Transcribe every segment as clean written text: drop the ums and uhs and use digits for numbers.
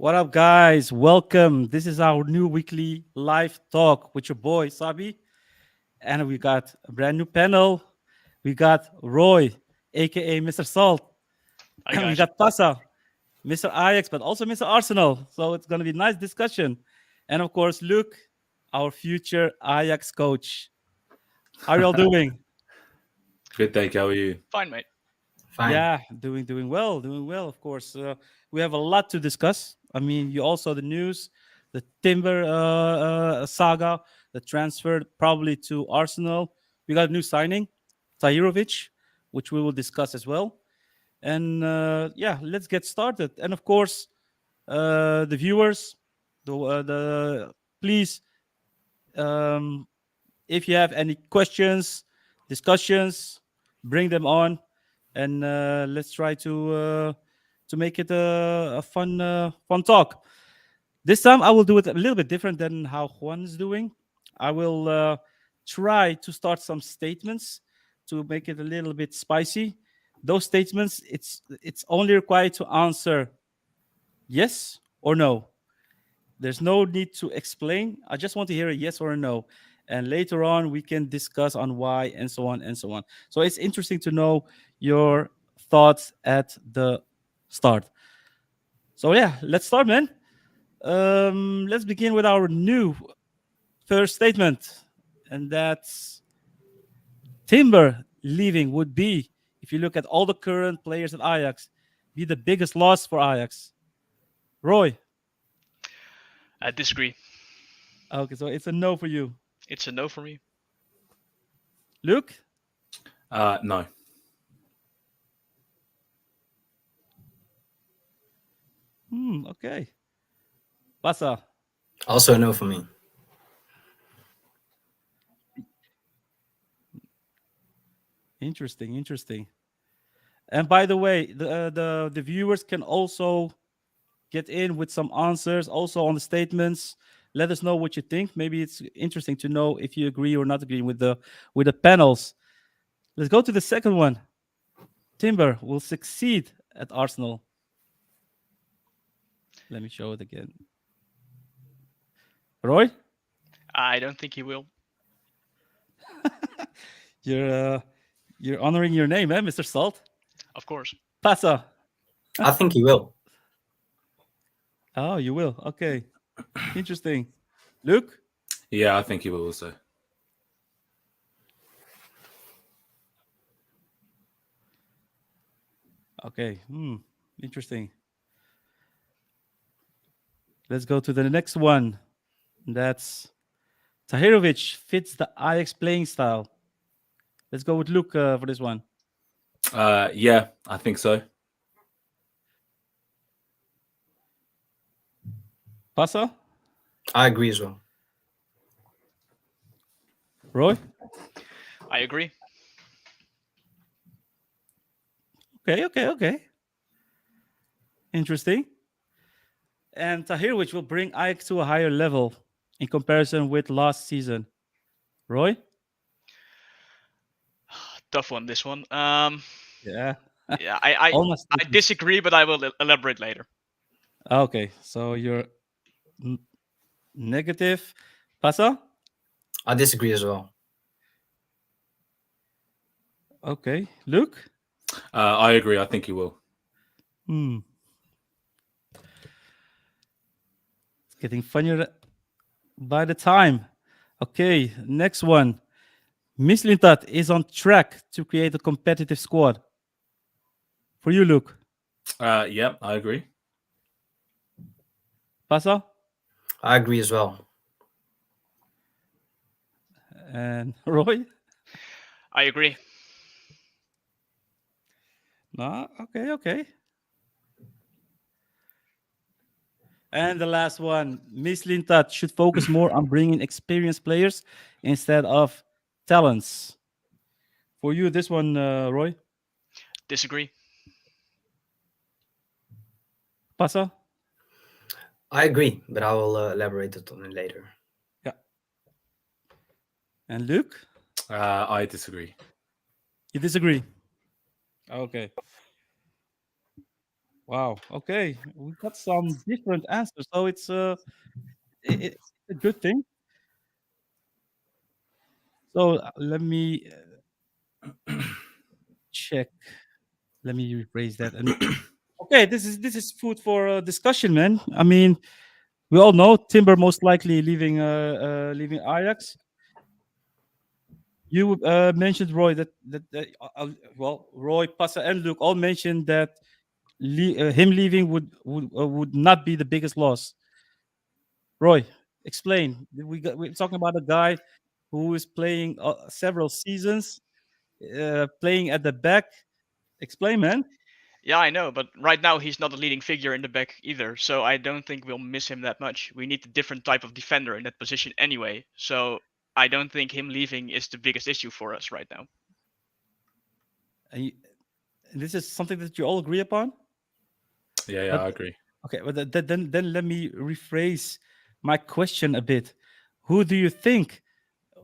What up, guys? Welcome. This is our new weekly live talk with your boy Sahbi, and we got a brand new panel. We got Roy, aka Mr. Salt, Hi and we guys. got Passa, Mr. Ajax, but also Mr. Arsenal. So it's gonna be a nice discussion, and of course, Luke, our future Ajax coach. How are you all doing? Good, thank you. How are you? Fine, mate. Fine. Yeah, doing well. Of course, we have a lot to discuss. I mean, you all saw the news, the Timber saga, the transfer probably to Arsenal. We got a new signing, Tahirović, which we will discuss as well. And yeah, let's get started. And of course, the viewers, the please, um, if you have any questions, discussions, bring them on, and let's try to make it a fun talk. This time I will do it a little bit different than how Juan is doing. I will try to start some statements to make it a little bit spicy. Those statements, it's only required to answer yes or no. There's no need to explain. I just want to hear a yes or a no. And later on, we can discuss on why and so on and so on. So it's interesting to know your thoughts at the start. So yeah, let's start, man. Let's begin with our new first statement, and that's Timber leaving would be, if you look at all the current players at Ajax, be the biggest loss for Ajax. Roy, I disagree. okay, so it's a no for you. It's a no for me. Luke, No. Okay. Passa. Also a no for me. Interesting. And by the way, the viewers can also get in with some answers, also on the statements. Let us know what you think. Maybe it's interesting to know if you agree or not agree with the panels. Let's go to the second one. Timber will succeed at Arsenal. Let me show it again. Roy, I don't think he will. you're honoring your name, eh, Mr. Salt? Of course. Passa. I think he will. Oh, you will. Okay. Interesting. Luke? Yeah, I think he will also. Okay. Interesting. Let's go to the next one. That's Tahirović fits the Ajax playing style. Let's go with Luke for this one. Yeah, I think so. Passa? I agree as well. Roy? I agree. Okay. Interesting. And Tahirović will bring Ajax to a higher level in comparison with last season. Roy? Tough one, this one. Yeah. Yeah, I Almost. disagree, but I will elaborate later. Okay, so you're negative. Passa? I disagree as well. Okay. Luke? I agree. I think he will. It's getting funnier by the time. Okay, next one. Mislintat is on track to create a competitive squad. For you, Luke. Yeah, I agree. Passa? I agree as well. And Roy? I agree. No, okay. And the last one, Mislintat should focus more on bringing experienced players instead of talents. For you, this one, Roy? Disagree. Passa? I agree, but I will elaborate on it later. Yeah. And Luke? I disagree. You disagree? Okay. Wow. Okay, we got some different answers, so it's a good thing. So let me check. Let me rephrase that. And okay, this is food for discussion, man. I mean, we all know Timber most likely leaving Ajax. You mentioned Roy well, Roy, Passa, and Luke all mentioned that him leaving would not be the biggest loss. Roy, explain. We're talking about a guy who is playing several seasons, playing at the back. Explain, man. Yeah, I know, but right now he's not a leading figure in the back either, so I don't think we'll miss him that much. We need a different type of defender in that position anyway, so I don't think him leaving is the biggest issue for us right now. And this is something that you all agree upon. Yeah, But I agree. okay, but then let me rephrase my question a bit. Who do you think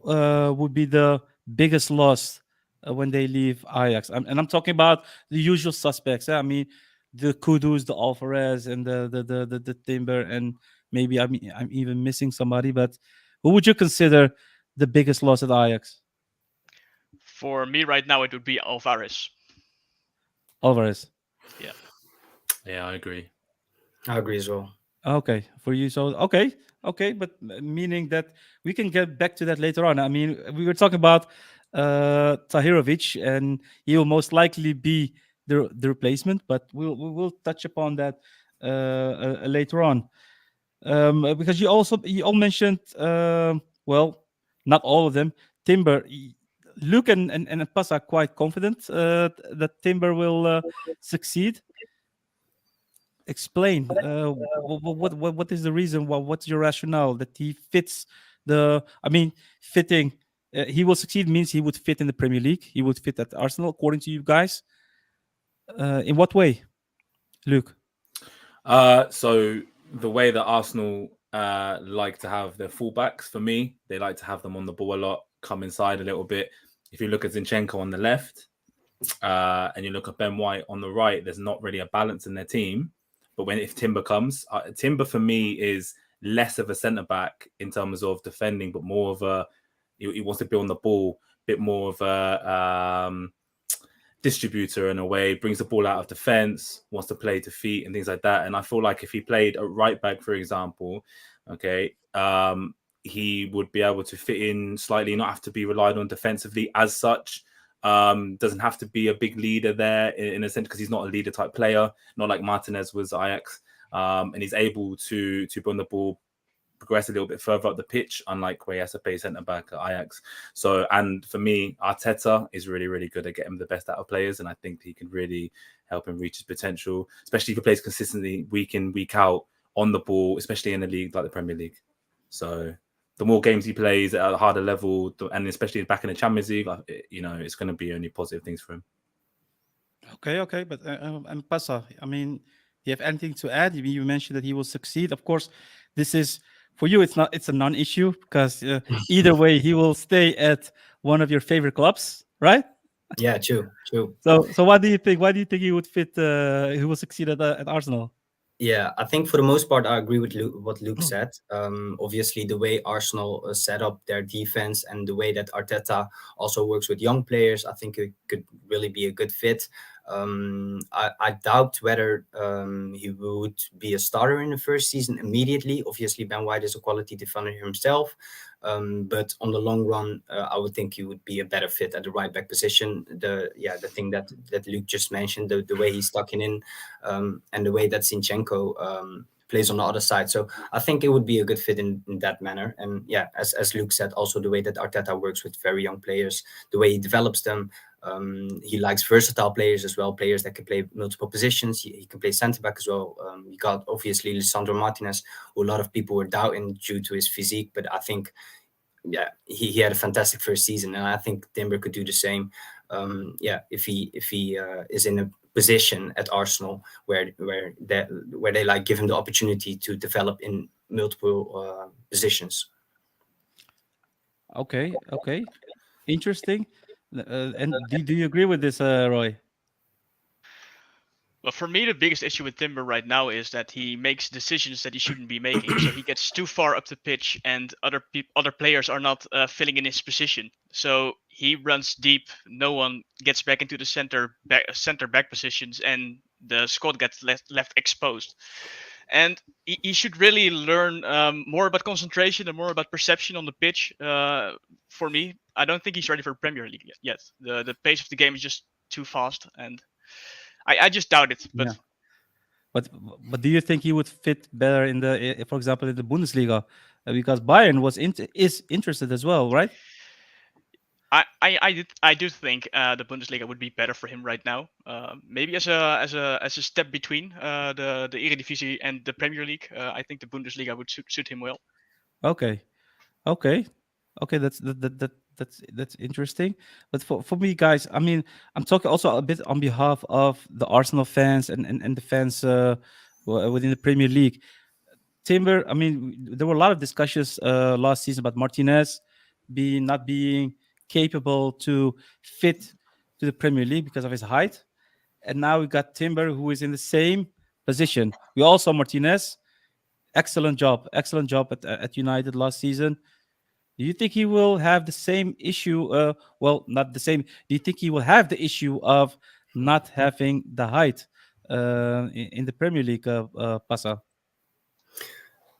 would be the biggest loss when they leave Ajax? And I'm talking about the usual suspects. I mean, the Kudus, the Alvarez, and the Timber, and maybe I'm even missing somebody. But who would you consider the biggest loss at Ajax? For me right now, it would be Alvarez. Alvarez. Yeah. Yeah, I agree. I agree as well. Okay, for you. So okay, but meaning that we can get back to that later on. I mean, we were talking about Tahirović, and he will most likely be the replacement, but we will touch upon that later on. Because you all mentioned well, not all of them. Timber, Luke and Paz are quite confident that Timber will succeed. Explain what is the reason, what's your rationale that he fits the I mean fitting he will succeed means he would fit in the Premier League, he would fit at Arsenal according to you guys. In what way, Luke? So the way that Arsenal like to have their fullbacks, for me, they like to have them on the ball a lot, come inside a little bit. If you look at Zinchenko on the left, and you look at Ben White on the right, there's not really a balance in their team. But if Timber comes, Timber for me is less of a centre back in terms of defending, but more of a he wants to be on the ball, a bit more of a distributor in a way, brings the ball out of defense, wants to play to feet and things like that. And I feel like if he played at right back, for example, okay, he would be able to fit in slightly, not have to be relied on defensively as such. Doesn't have to be a big leader there in a sense, because he's not a leader type player, not like Martinez was Ajax. And he's able to bring the ball, progress a little bit further up the pitch, unlike where he has to play centre back at Ajax. So, and for me, Arteta is really, really good at getting the best out of players, and I think he can really help him reach his potential, especially if he plays consistently week in, week out on the ball, especially in a league like the Premier League. So, the more games he plays at a harder level, and especially back in the Champions League, it's going to be only positive things for him. Okay, but and Passa, I mean, do you have anything to add? You mentioned that he will succeed. Of course, this is for you. It's a non-issue because either way, he will stay at one of your favorite clubs, right? Yeah, true. So what do you think? Why do you think he would fit? He will succeed at Arsenal? Yeah, I think for the most part, I agree with what Luke said. Obviously, the way Arsenal set up their defense and the way that Arteta also works with young players, I think it could really be a good fit. I doubt whether he would be a starter in the first season immediately. Obviously, Ben White is a quality defender himself. But on the long run, I would think he would be a better fit at the right back position. The thing that Luke just mentioned, the way he's stuck in, and the way that Zinchenko plays on the other side. So I think it would be a good fit in that manner. And yeah, as Luke said, also the way that Arteta works with very young players, the way he develops them. He likes versatile players as well, players that can play multiple positions. He can play centre back as well. You got obviously Lisandro Martinez, who a lot of people were doubting due to his physique, but I think he had a fantastic first season, and I think Timber could do the same. If he is in a position at Arsenal where they like give him the opportunity to develop in multiple positions. Okay, interesting. And do you agree with this, Roy? Well, for me, the biggest issue with Timber right now is that he makes decisions that he shouldn't be making. So he gets too far up the pitch, and other players are not filling in his position. So he runs deep. No one gets back into the center back positions, and the squad gets left exposed. And he should really learn more about concentration and more about perception on the pitch. For me, I don't think he's ready for Premier League yet. The pace of the game is just too fast, and I just doubt it. But Yeah. But do you think he would fit better in for example, in the Bundesliga? Because Bayern is interested as well, right? I do think the Bundesliga would be better for him right now. Maybe as a step between the Eredivisie and the Premier League. I think the Bundesliga would suit him well. Okay, okay, okay. That's interesting. But for me, guys, I mean, I'm talking also a bit on behalf of the Arsenal fans and the fans within the Premier League. Timber, I mean, there were a lot of discussions last season about Martinez not being capable to fit to the Premier League because of his height. And now we got Timber, who is in the same position. We all saw Martinez. Excellent job at United last season. Do you think he will have the same issue? Well, not the same. Do you think he will have the issue of not having the height in the Premier League, Passa?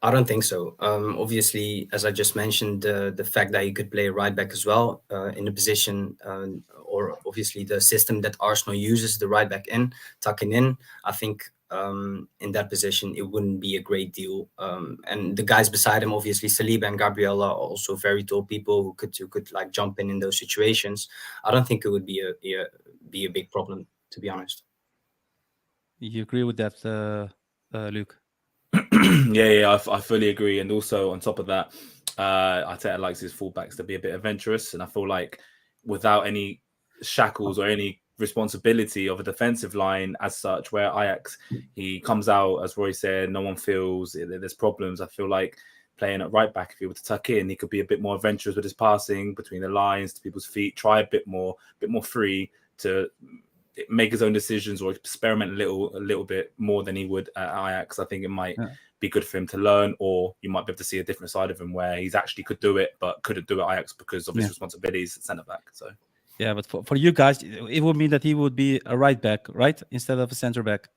I don't think so. Obviously, as I just mentioned, the fact that he could play right back as well in the position, or obviously the system that Arsenal uses, the right back tucking in. I think in that position it wouldn't be a great deal. And the guys beside him, obviously Saliba and Gabriel, are also very tall people who could like jump in those situations. I don't think it would be a big problem, to be honest. You agree with that, Luke? Yeah, I fully agree. And also on top of that, Arteta likes his fullbacks to be a bit adventurous, and I feel like without any shackles or any responsibility of a defensive line as such, where Ajax, he comes out, as Roy said, no one feels there's problems. I feel like playing at right back, if he were to tuck in, he could be a bit more adventurous with his passing between the lines to people's feet, try a bit more free to make his own decisions or experiment a little bit more than he would at Ajax. I think it might be good for him to learn, or you might be able to see a different side of him where he's actually could do it but couldn't do it at Ajax because of his responsibilities at centre back. So yeah, but for you guys, it would mean that he would be a right back, right, instead of a centre back.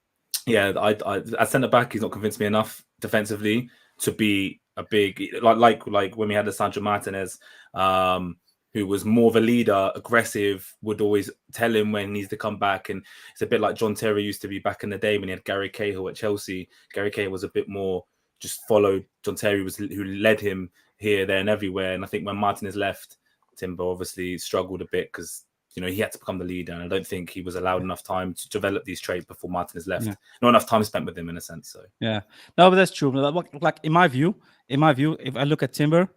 Yeah, I at centre back, he's not convinced me enough defensively to be a big like when we had the Sancho Martinez, who was more of a leader, aggressive, would always tell him when he needs to come back. And it's a bit like John Terry used to be back in the day when he had Gary Cahill at Chelsea. Gary Cahill was a bit more just followed. John Terry was who led him here, there, and everywhere. And I think when Martinez left, Timber obviously struggled a bit because he had to become the leader, and I don't think he was allowed enough time to develop these traits before Martinez left. Yeah. Not enough time spent with him in a sense. So yeah, no, but that's true. Like in my view, if I look at Timber,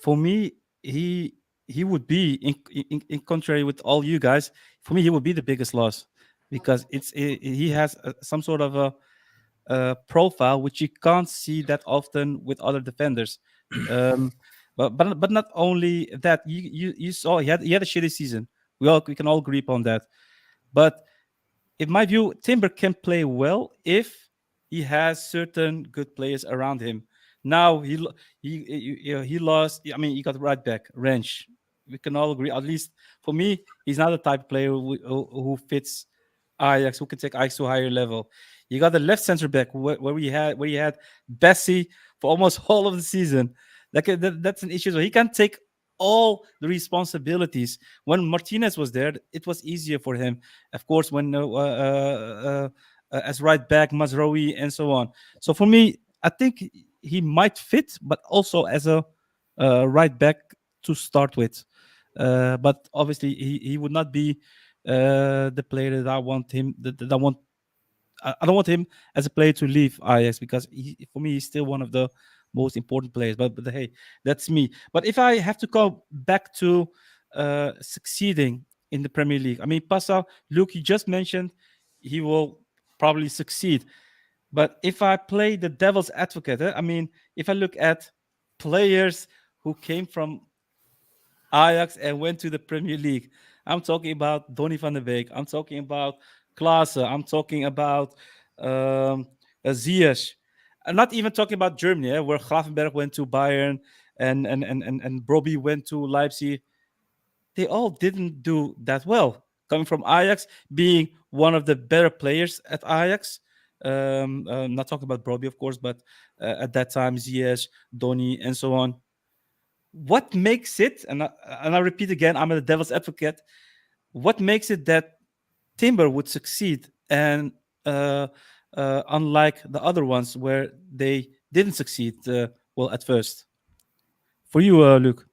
for me, he would be in contrary with all you guys. For me, he would be the biggest loss because he has some sort of a profile which you can't see that often with other defenders. But not only that, you saw he had a shitty season. We can all agree upon that. But in my view, Timber can play well if he has certain good players around him. Now he lost. I mean, he got right back Wrench. We can all agree. At least for me, he's not the type of player who fits Ajax, who can take Ajax to a higher level. You got the left center back where he had Bessie for almost all of the season. That's an issue. So he can take all the responsibilities. When Martinez was there, it was easier for him. Of course, when as right back, Mazraoui and so on. So for me, I think he might fit, but also as a right back to start with. But obviously, he would not be the player that I want him. I don't want him as a player to leave Ajax because for me, he's still one of the most important players. But hey, that's me. But if I have to go back to succeeding in the Premier League, I mean, Passa, Luke, you just mentioned he will probably succeed. But if I play the devil's advocate, I mean, if I look at players who came from Ajax and went to the Premier League, I'm talking about Donny van de Beek. I'm talking about Klaassen. I'm talking about Ziyech. I'm not even talking about Germany, where Gravenberg went to Bayern and Brobbey went to Leipzig. They all didn't do that well. Coming from Ajax, being one of the better players at Ajax. Not talking about Brobbey, of course, but at that time, Ziyech, Donny, and so on. What makes it, and I repeat again, I'm a devil's advocate. What makes it that Timber would succeed, and unlike the other ones where they didn't succeed well at first? For you, Luke.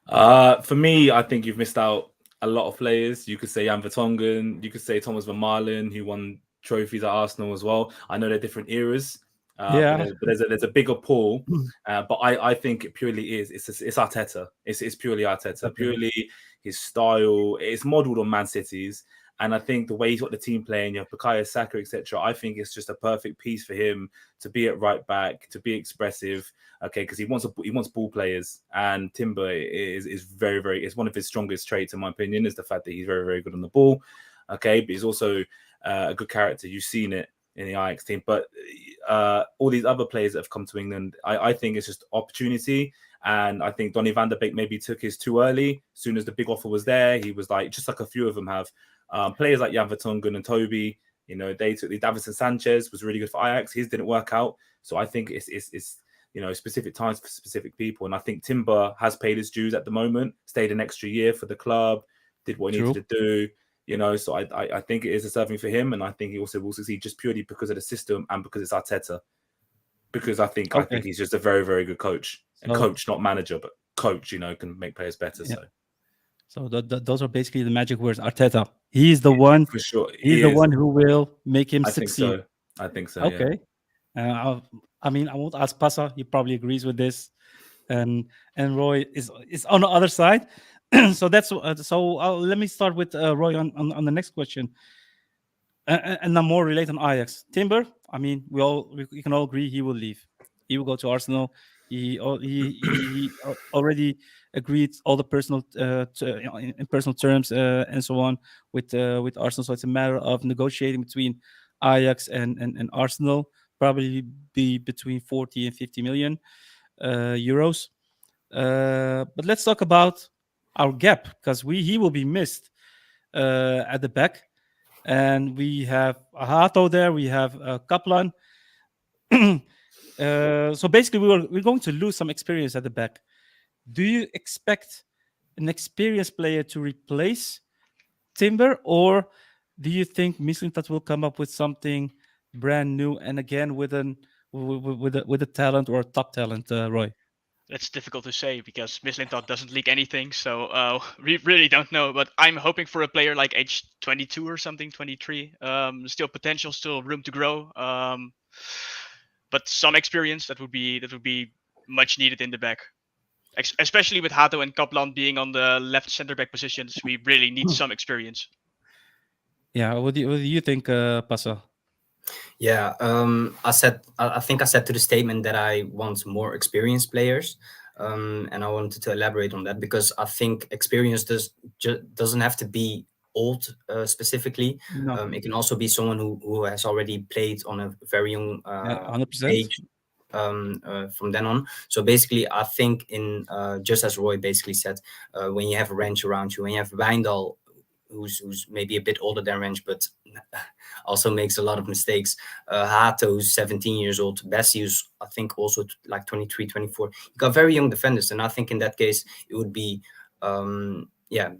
For me, I think you've missed out a lot of players. You could say Jan Vertonghen, you could say Thomas Vermaelen, who won trophies at Arsenal as well. I know they're different eras, Yeah. but there's a bigger pool. But I think it purely is it's Arteta. It's purely Arteta. Okay. Purely his style. It's modelled on Man City's. And I think the way he's got the team playing, you have Bukayo Saka, etc. I think it's just a perfect piece for him to be at right back, to be expressive. Okay, because he wants ball players, and Timber is very it's one of his strongest traits, in my opinion, is the fact that he's very good on the ball. Okay, but he's also a good character. You've seen it in the Ajax team, but all these other players that have come to England, I think it's just opportunity. And I think Donny van der Beek maybe took his too early. As soon as the big offer was there, he was like, just like a few of them have. Players like Jan Vertonghen and Toby, you know, they took the Davinson Sanchez was really good for Ajax. His didn't work out. So I think it's you know, specific times for specific people. And I think Timber has paid his dues at the moment, stayed an extra year for the club, did what he needed to do, you know. So I think it is deserving for him. And I think he also will succeed just purely because of the system and because it's Arteta. Because I think he's just a very good coach. And coach, not manager, but coach, you know, can make players better. Yeah. So those are basically the magic words. Arteta. He's the one. For sure. He's the one who will make him succeed. I think so. Okay. Yeah. I mean, I won't ask Passa. He probably agrees with this, and Roy is on the other side. So that's let me start with Roy on the next question, and I'm more related on Ajax. Timber. I mean, we can all agree he will leave. He will go to Arsenal. He already agreed all the personal in personal terms and so on with Arsenal. So it's a matter of negotiating between Ajax and Arsenal. Probably be between 40 and 50 million euros. But let's talk about our gap, because he will be missed at the back, and we have Hato there. We have Kaplan. So basically, we're going to lose some experience at the back. Do you expect an experienced player to replace Timber, or do you think Mislintat will come up with something brand new and again with a talent or a top talent, Roy? That's difficult to say because Mislintat doesn't leak anything, so we really don't know. But I'm hoping for a player like age 22 or something, 23. Still potential, still room to grow. But some experience that would be much needed in the back, especially with Hato and Kaplan being on the left center back positions. We really need some experience. Yeah, what do you think, Passa? Yeah, I think I said to the statement that I want more experienced players, and I wanted to elaborate on that because I think experience doesn't have to be old specifically. No. It can also be someone who has already played on a very young 100%. age. From then on. So basically, I think just as Roy basically said, when you have a range around you, when you have Wijndal, who's maybe a bit older than Range, but also makes a lot of mistakes. Hato, who's 17 years old. Bessie, who's I think also like 23, 24. You got very young defenders, and I think in that case it would be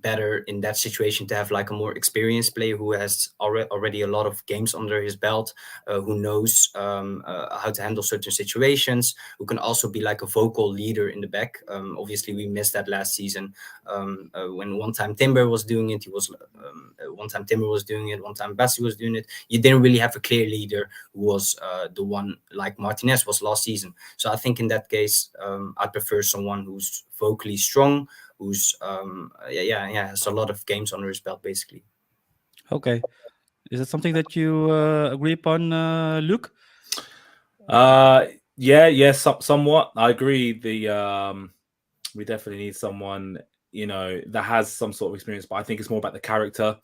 better in that situation to have like a more experienced player who has already a lot of games under his belt, who knows how to handle certain situations, who can also be like a vocal leader in the back. Obviously, we missed that last season when one time Timber was doing it. One time Timber was doing it. One time Bassi was doing it. You didn't really have a clear leader who was the one like Martinez was last season. So I think in that case, I'd prefer someone who's vocally strong, who's has a lot of games under his belt, basically. Okay, is it something that you agree upon, Luke? Somewhat. I agree. We definitely need someone, you know, that has some sort of experience, but I think it's more about the character.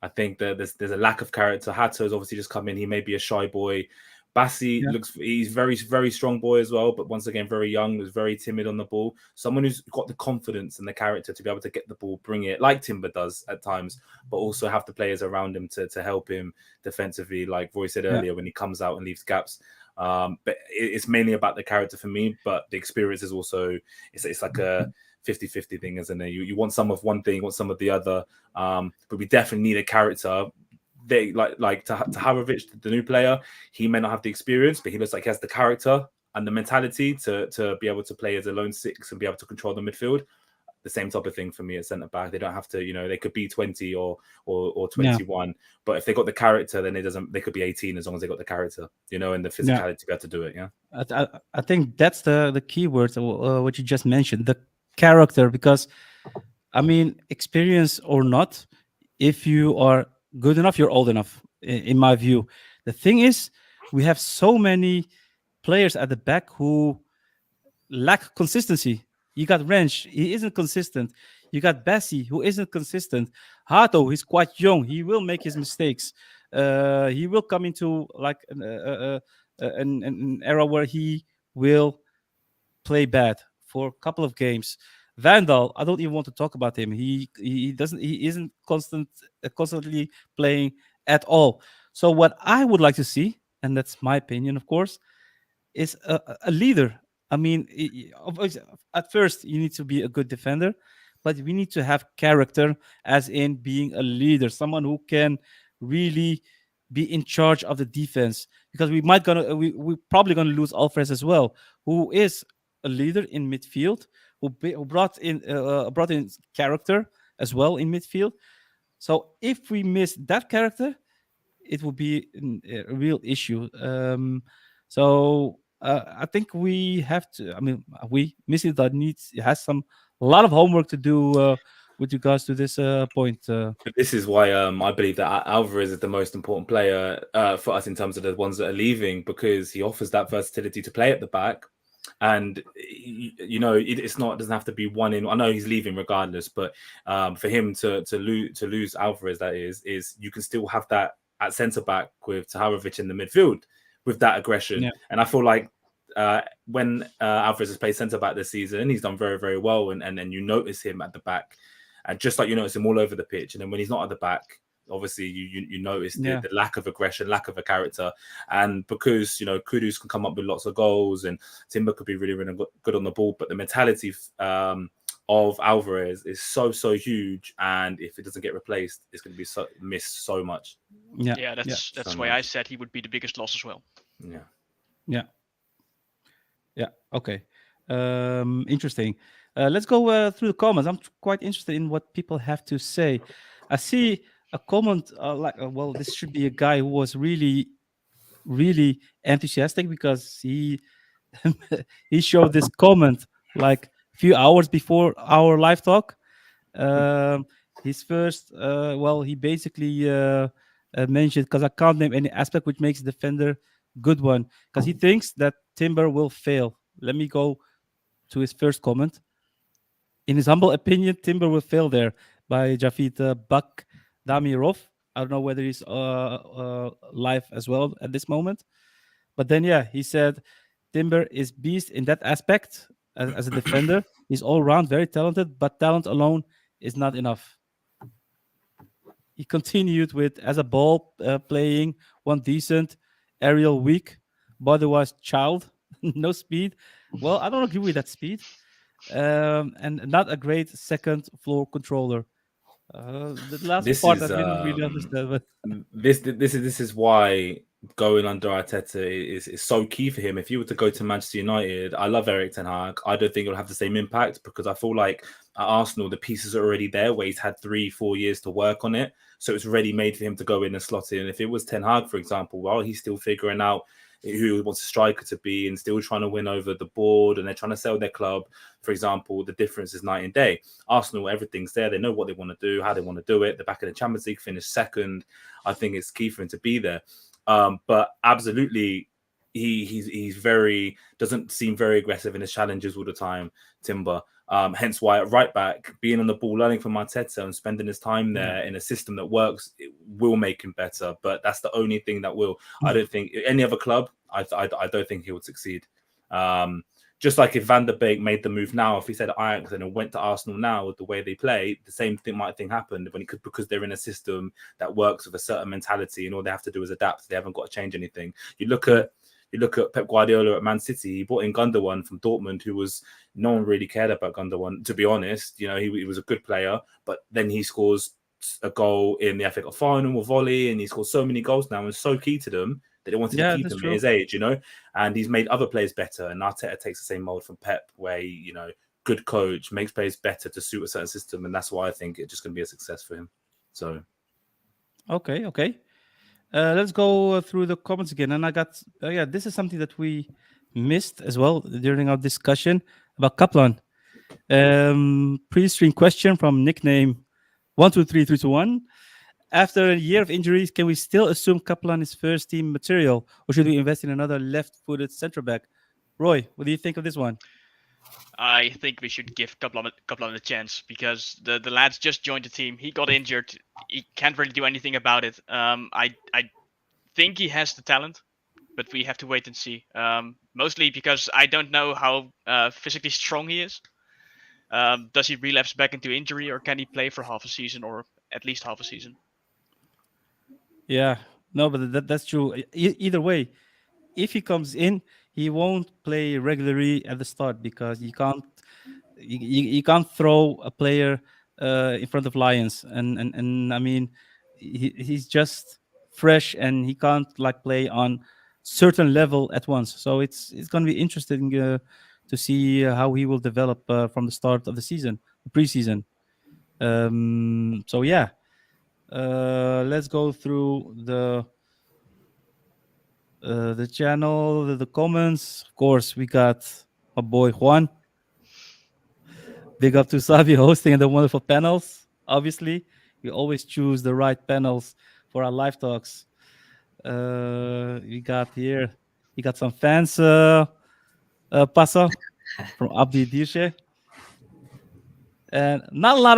I think that there's a lack of character. Hato's obviously just come in. He may be a shy boy. Bassi he's very, very strong boy as well, but once again, very young, was very timid on the ball. Someone who's got the confidence and the character to be able to get the ball, bring it like Timber does at times, but also have the players around him to help him defensively, like Roy said earlier, when he comes out and leaves gaps. But it's mainly about the character for me, but the experience is also, it's like a 50-50 thing, isn't it? You want some of one thing, you want some of the other, but we definitely need a character. They like Tahirović, the new player, he may not have the experience, but he looks like he has the character and the mentality to be able to play as a lone six and be able to control the midfield. The same type of thing for me at centre back. They don't have to, they could be 20 or 21, but if they got the character, then they could be 18 as long as they got the character, and the physicality to be able to do it. Yeah, I think that's the key word, what you just mentioned, the character, because I mean, experience or not, if you are good enough, you're old enough, in my view. The thing is, we have so many players at the back who lack consistency. You got Wrench, he isn't consistent. You got Bassi, who isn't consistent. Hato, he's quite young. He will make his mistakes. He will come into like an era where he will play bad for a couple of games. Vandal, I don't even want to talk about him. He isn't constantly playing at all. So what I would like to see, and that's my opinion, of course, is a leader. I mean, at first you need to be a good defender, but we need to have character, as in being a leader, someone who can really be in charge of the defense. Because we're probably gonna lose Alvarez as well, who is a leader in midfield, who brought in character as well in midfield. So if we miss that character, it will be a real issue. So I think we have to. I mean, we missing that has a lot of homework to do with regards to this point. This is why I believe that Alvarez is the most important player for us in terms of the ones that are leaving, because he offers that versatility to play at the back. And it doesn't have to be one in. I know he's leaving regardless, but for him to lose Alvarez, that is you can still have that at centre back with Tahirović in the midfield with that aggression. Yeah. And I feel like when Alvarez has played centre back this season, he's done very, very well, and you notice him at the back, and just like you notice him all over the pitch. And then when he's not at the back, obviously you notice the lack of aggression, lack of a character. And because Kudus can come up with lots of goals and Timber could be really, really good on the ball, but the mentality of Alvarez is so huge, and if it doesn't get replaced, it's going to be missed so much. That's so why much. I said he would be the biggest loss as well. Okay. Interesting. Let's go through the comments. I'm quite interested in what people have to say. I see a comment well, this should be a guy who was really, really enthusiastic, because he he showed this comment like a few hours before our live talk. His first, he basically mentioned, because I can't name any aspect which makes the defender good one, because he thinks that Timber will fail. Let me go to his first comment. In his humble opinion, Timber will fail there, by Jafid Bak Damirov. I don't know whether he's live as well at this moment. But then, he said Timber is beast in that aspect as a defender. He's all round very talented, but talent alone is not enough. He continued with, as a ball playing, one decent, aerial weak, body-wise child, no speed. Well, I don't agree with that speed. And not a great second floor controller. The last part I didn't really understand. But this is why going under Arteta is so key for him. If you were to go to Manchester United, I love Erik ten Hag. I don't think it'll have the same impact, because I feel like at Arsenal the pieces are already there, where he's had 3-4 years to work on it, so it's ready made for him to go in and slot in. If it was Ten Hag, for example, well, he's still figuring out who he wants a striker to be and still trying to win over the board, and they're trying to sell their club. For example, the difference is night and day. Arsenal, everything's there. They know what they want to do, how they want to do it. They're back in the Champions League, finished second. I think it's key for him to be there. But absolutely, he's very doesn't seem very aggressive in his challenges all the time, Timber. Hence why at right back, being on the ball, learning from Arteta and spending his time there in a system that works, it will make him better. But that's the only thing that will. I don't think any other club. I don't think he would succeed. Just like if Van der Beek made the move now, if he said Ajax and then went to Arsenal now with the way they play, the same thing happen when it could, because they're in a system that works with a certain mentality and all they have to do is adapt. They haven't got to change anything. You look at Pep Guardiola at Man City. He brought in Gundogan from Dortmund, who was no one really cared about Gundogan, to be honest. You know, he was a good player, but then he scores a goal in the FA Cup final, a volley, and he scores so many goals now and so key to them that they wanted to keep him at his age, you know. And he's made other players better. And Arteta takes the same mold from Pep, where he, you know, good coach, makes players better to suit a certain system, and that's why I think it's just going to be a success for him. So, okay. Let's go through the comments again. And I got, this is something that we missed as well during our discussion about Kaplan. Pre-stream question from nickname 123321. After a year of injuries, can we still assume Kaplan is first team material, or should we invest in another left-footed centre back? Roy, what do you think of this one? I think we should give Kaplan a chance, because the lad's just joined the team. He got injured. He can't really do anything about it. I think he has the talent, but we have to wait and see. Mostly because I don't know how physically strong he is. Does he relapse back into injury, or can he play for half a season, or at least half a season? Yeah, no, but that's true. Either way, if he comes in, he won't play regularly at the start, because you can't throw a player in front of lions, and I mean, he's just fresh and he can't like play on certain level at once. So it's going to be interesting to see how he will develop from the start of the season, the preseason. So yeah, let's go through the channel, the comments. Of course, we got my boy Juan. Big up to Sahbi hosting and the wonderful panels. Obviously, we always choose the right panels for our live talks. We got some fans. Passa from Abdi Dirshe. And not a lot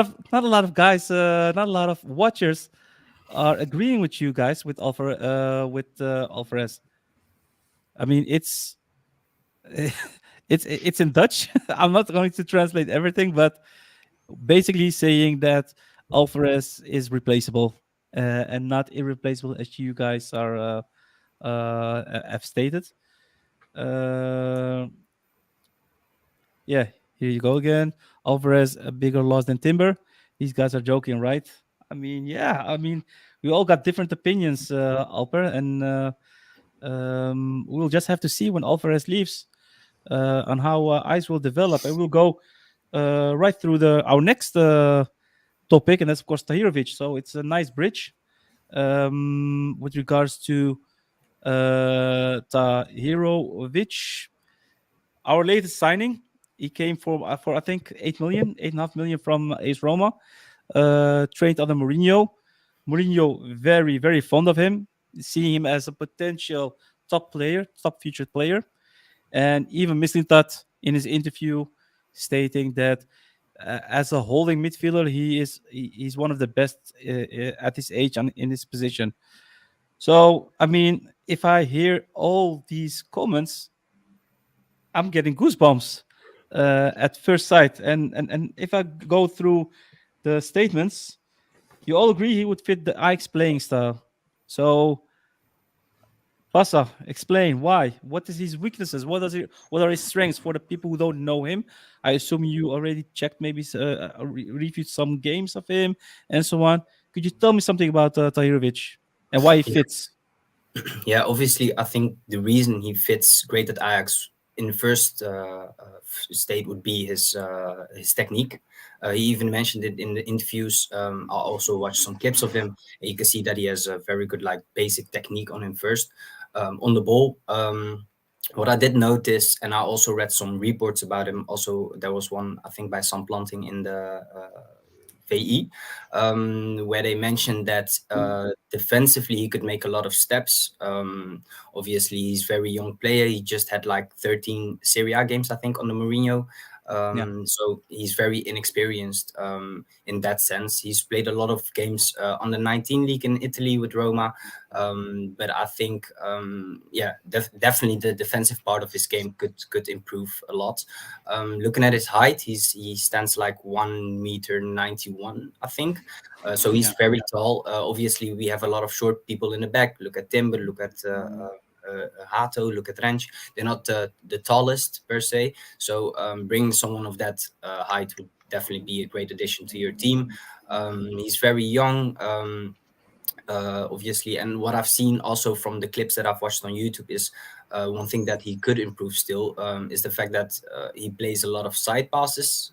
of guys, not a lot of watchers are agreeing with you guys with Alvarez. I mean, it's it's in Dutch. I'm not going to translate everything, but basically saying that Alvarez is replaceable and not irreplaceable, as you guys are have stated. Yeah, here you go again. Alvarez a bigger loss than Timber. These guys are joking, right? I mean, yeah. I mean, we all got different opinions, Alper, and we'll just have to see when Alvarez leaves on how Ice will develop, and we'll go right through our next topic, and that's of course Tahirović. So it's a nice bridge with regards to Tahirović. Our latest signing, he came for I think 8.5 million from AS Roma. Trained under Mourinho. Mourinho very, very fond of him, seeing him as a potential top future player. And even Mislintat in his interview stating that as a holding midfielder, he's one of the best at his age in this position. So, I mean, if I hear all these comments, I'm getting goosebumps at first sight. And if I go through the statements, you all agree he would fit the Ajax playing style. So, Passa, explain why. What is his weaknesses? What are his strengths for the people who don't know him? I assume you already checked, maybe reviewed some games of him and so on. Could you tell me something about Tahirović and why he fits? Yeah, obviously, I think the reason he fits great at Ajax in the first state would be his technique. He even mentioned it in the interviews. I also watched some clips of him. And you can see that he has a very good basic technique on him first. On the ball, what I did notice, and I also read some reports about him. Also, there was one I think by Sam Planting in the VE, where they mentioned that defensively he could make a lot of steps. Obviously, he's a very young player. He just had like 13 Serie A games, I think, on the Mourinho. So he's very inexperienced in that sense. He's played a lot of games on the 19 league in Italy with Roma. But I think, definitely the defensive part of his game could improve a lot. Looking at his height, he stands like 1 meter 91, I think. So he's very tall. Obviously, we have a lot of short people in the back. Look at Timber, look at Hato, look at Rensch. They're not the tallest per se. So bringing someone of that height would definitely be a great addition to your team. He's very young. Obviously, and what I've seen also from the clips that I've watched on YouTube is one thing that he could improve still is the fact that he plays a lot of side passes.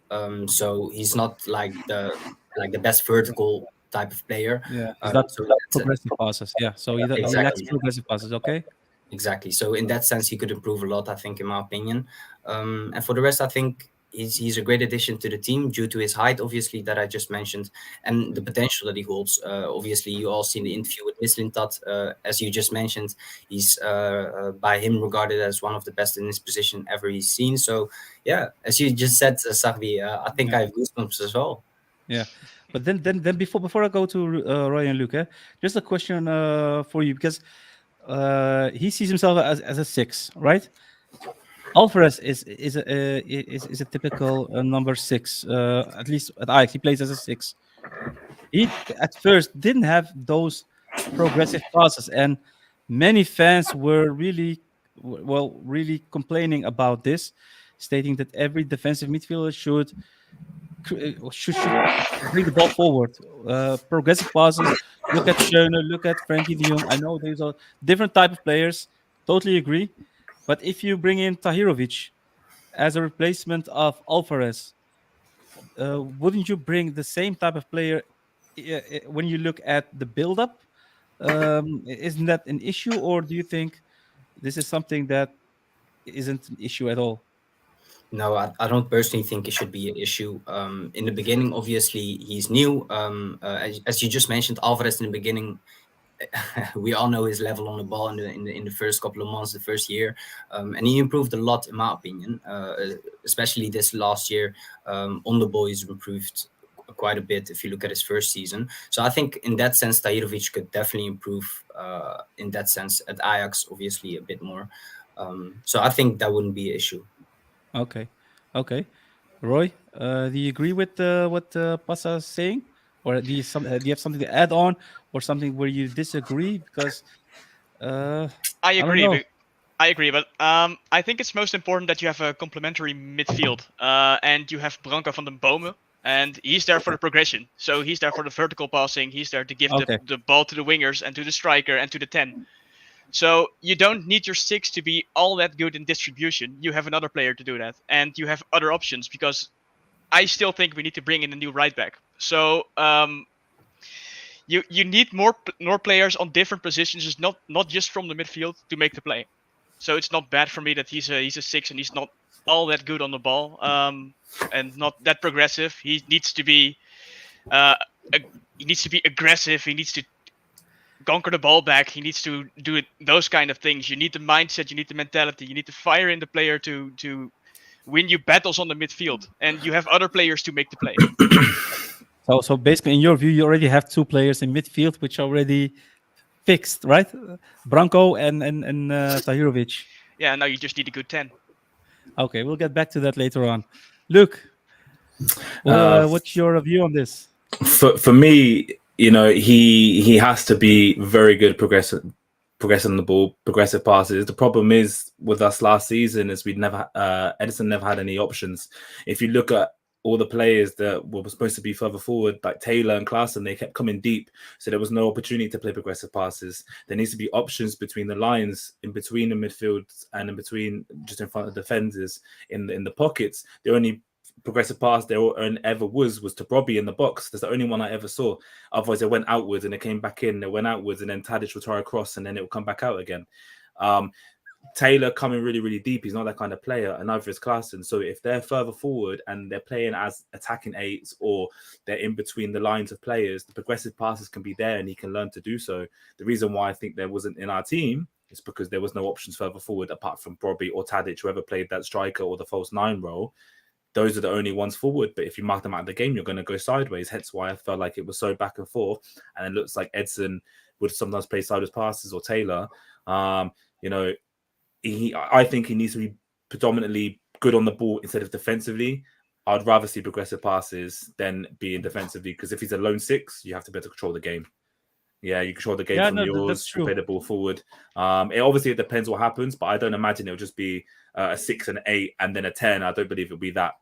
So he's not like the best vertical type of player. Yeah, he's not so progressive passes. Yeah, so he lacks exactly. progressive passes. Okay. Exactly. So in that sense, he could improve a lot, I think, in my opinion. And for the rest, I think he's a great addition to the team due to his height, obviously, that I just mentioned, and the potential that he holds. Obviously, you all seen the interview with Mislintat. As you just mentioned, he's by him regarded as one of the best in his position ever he's seen. So, yeah, as you just said, Sahbi, I think I have goosebumps as well. Yeah, but then before I go to Roy and Luke, just a question for you, because he sees himself as a 6, right? Alvarez is a typical number 6. At least at Ajax, he plays as a 6. He at first didn't have those progressive passes, and many fans were really complaining about this, stating that every defensive midfielder should bring the ball forward. Progressive passes. Look at Schöne, look at Frankie de Jong. I know these are different type of players. Totally agree. But if you bring in Tahirović as a replacement of Alvarez, wouldn't you bring the same type of player when you look at the build-up? Isn't that an issue, or do you think this is something that isn't an issue at all? No, I don't personally think it should be an issue. In the beginning, obviously, he's new. As you just mentioned, Alvarez in the beginning, we all know his level on the ball in the first couple of months, the first year, and he improved a lot, in my opinion. Especially this last year, on the ball, he's improved quite a bit if you look at his first season. So I think in that sense, Tahirović could definitely improve in that sense at Ajax, obviously a bit more. So I think that wouldn't be an issue. Okay. Roy, do you agree with what Passa is saying? Or do you have something to add on, or something where you disagree? Because I don't agree. know. I agree, but I think it's most important that you have a complementary midfield, and you have Branko van den Bomen, and he's there for the progression. So he's there for the vertical passing. He's there to give Okay. the ball to the wingers and to the striker and to the 10. So you don't need your 6 to be all that good in distribution. You have another player to do that, and you have other options, because I still think we need to bring in a new right back. So you need more players on different positions, just not just from the midfield, to make the play. So it's not bad for me that he's a 6 and he's not all that good on the ball, and not that progressive. He needs to be aggressive. He needs to conquer the ball back. He needs to do those kind of things. You need the mindset. You need the mentality. You need the fire in the player to win you battles on the midfield, and you have other players to make the play. So basically, in your view, you already have 2 players in midfield which are already fixed, right? Branko and Tahirović. Yeah, now you just need a good 10. Okay, we'll get back to that later on. Luke, what's your view on this? For me, he has to be very good progressing on the ball, progressive passes. The problem is with us last season is Edison never had any options. If you look at all the players that were supposed to be further forward, like Taylor and Klaassen, they kept coming deep, so there was no opportunity to play progressive passes. There needs to be options between the lines, in between the midfield, and in between, just in front of defenders, in the pockets. The only progressive pass there ever was to Robbie in the box. That's the only one I ever saw. Otherwise, it went outwards and it came back in. It went outwards, and then Tadic would try across, and then it would come back out again. Taylor coming really, really deep. He's not that kind of player, and neither is Klaassen. So if they're further forward and they're playing as attacking eights, or they're in between the lines of players, the progressive passes can be there, and he can learn to do so. The reason why I think there wasn't in our team is because there was no options further forward apart from Bobby or Tadic, whoever played that striker or the false nine role. Those are the only ones forward. But if you mark them out of the game, you're going to go sideways. Hence why I felt like it was so back and forth. And it looks like Edson would sometimes play sideways passes, or Taylor. I think he needs to be predominantly good on the ball instead of defensively. I'd rather see progressive passes than being defensively, because if he's a lone six, you have to be able to control the game. Yeah, you control the game from yours, true. play the ball forward. It depends what happens, but I don't imagine it'll just be a 6 and 8 and then a 10. I don't believe it'll be that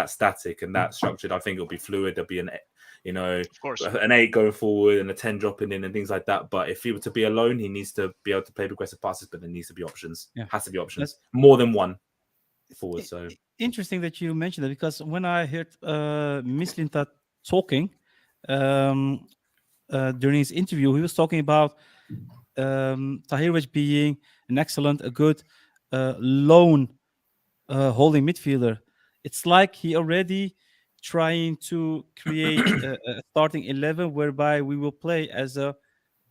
static and that structured. I think it'll be fluid. There'll be Of course. an 8 going forward and a 10 dropping in and things like that. But if he were to be alone, he needs to be able to play progressive passes, but there needs to be options. Yeah. Has to be options. More than one forward. So interesting that you mentioned that, because when I heard Mislintat talking during his interview, he was talking about Tahirović being a good lone holding midfielder. It's like he already trying to create a starting 11 whereby we will play as a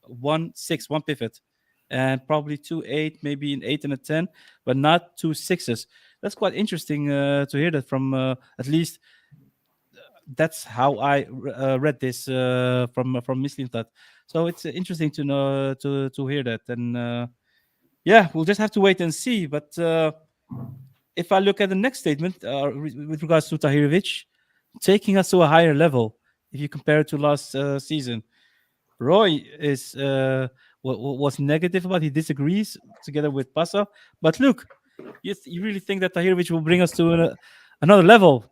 1-6, one pivot, and probably 2-8, maybe an 8 and a 10, but not 2 6s. That's quite interesting to hear that from at least. That's how I read this from Mislintat. So it's interesting to know to hear that, and yeah, we'll just have to wait and see. But if I look at the next statement with regards to Tahirović, taking us to a higher level, if you compare it to last season, Roy is was negative about. He disagrees together with Passa. But look, you really think that Tahirović will bring us to another level?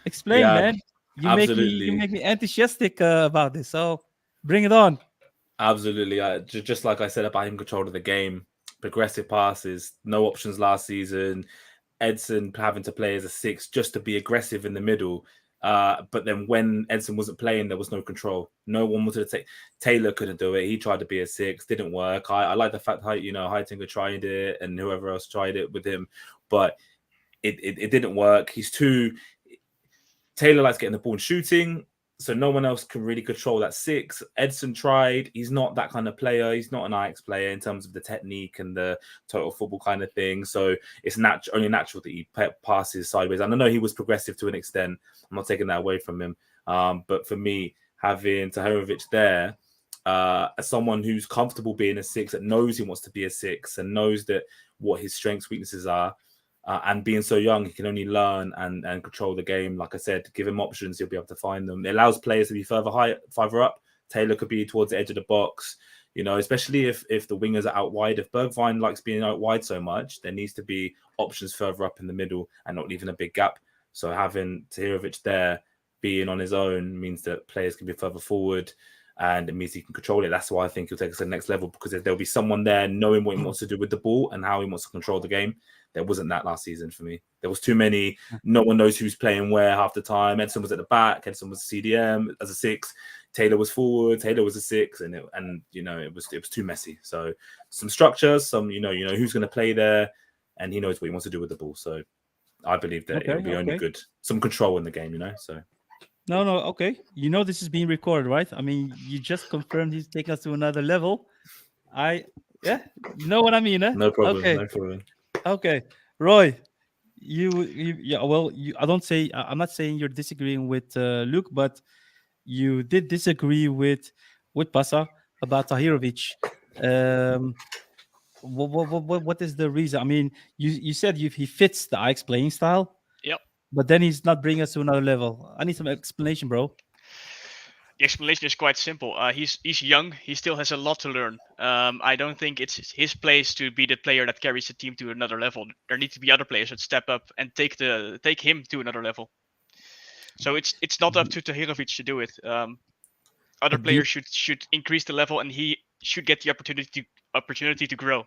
Explain, man. You absolutely. make me enthusiastic about this. So bring it on. Absolutely. Just like I said about him controlling the game, progressive passes, no options last season. Edson having to play as a 6 just to be aggressive in the middle. But then when Edson wasn't playing, there was no control. No one wanted to take. Taylor couldn't do it. He tried to be a 6, didn't work. I like the fact that Heitinga tried it and whoever else tried it with him, but it didn't work. Taylor likes getting the ball and shooting, so no one else can really control that 6. Edson tried. He's not that kind of player. He's not an Ajax player in terms of the technique and the total football kind of thing. So it's only natural that he passes sideways. And I know he was progressive to an extent. I'm not taking that away from him. But for me, having Tahirović there, as someone who's comfortable being a 6, that knows he wants to be a 6 and knows that what his strengths, weaknesses are, and being so young, he can only learn and control the game. Like I said, give him options, he'll be able to find them. It allows players to be further up. Taylor could be towards the edge of the box, especially if the wingers are out wide. If Bergwijn likes being out wide so much, there needs to be options further up in the middle and not leaving a big gap. So having Tahirović there being on his own means that players can be further forward, and it means he can control it. That's why I think he'll take us to the next level, because there'll be someone there knowing what he wants to do with the ball and how he wants to control the game. There wasn't that last season for me. There was too many. No one knows who's playing where half the time. Edson was at the back. Edson was CDM as a 6. Taylor was forward. Taylor was a 6, and it was too messy. So some structure, some who's going to play there, and he knows what he wants to do with the ball. So I believe that it'll be only good. Some control in the game, So no, okay. This is being recorded, right? I mean, you just confirmed he's taking us to another level. You know what I mean, eh? No problem. Okay. No problem. Okay, Roy, I'm not saying you're disagreeing with Luke, but you did disagree with Passa about Tahirović. What is the reason? I mean, you said he fits the Ajax playing style. Yep. But then he's not bringing us to another level. I need some explanation, bro. The explanation is quite simple. He's young. He still has a lot to learn. I don't think it's his place to be the player that carries the team to another level. There need to be other players that step up and take him to another level. So it's not up to Tahirović to do it. Other players should increase the level, and he should get the opportunity to grow.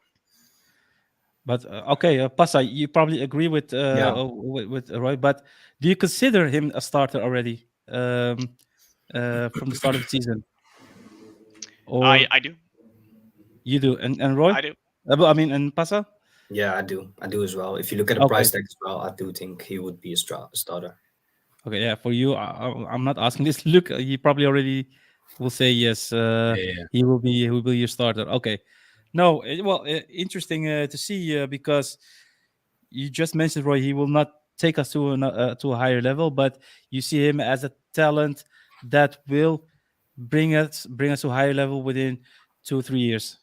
But okay, Passa, you probably agree with Roy. But do you consider him a starter already? From the start of the season? Or I do. You do, and Roy? I do. I mean, and Passa? Yeah, I do as well. If you look at the Okay. price tag as well, I do think he would be a starter. Okay, yeah. For you, I'm not asking this. Look, you probably already will say yes. Yeah. He will be your starter. Okay. No, well, interesting to see because you just mentioned Roy. He will not take us to a higher level, but you see him as a talent that will bring us to a higher level within 2 3 years.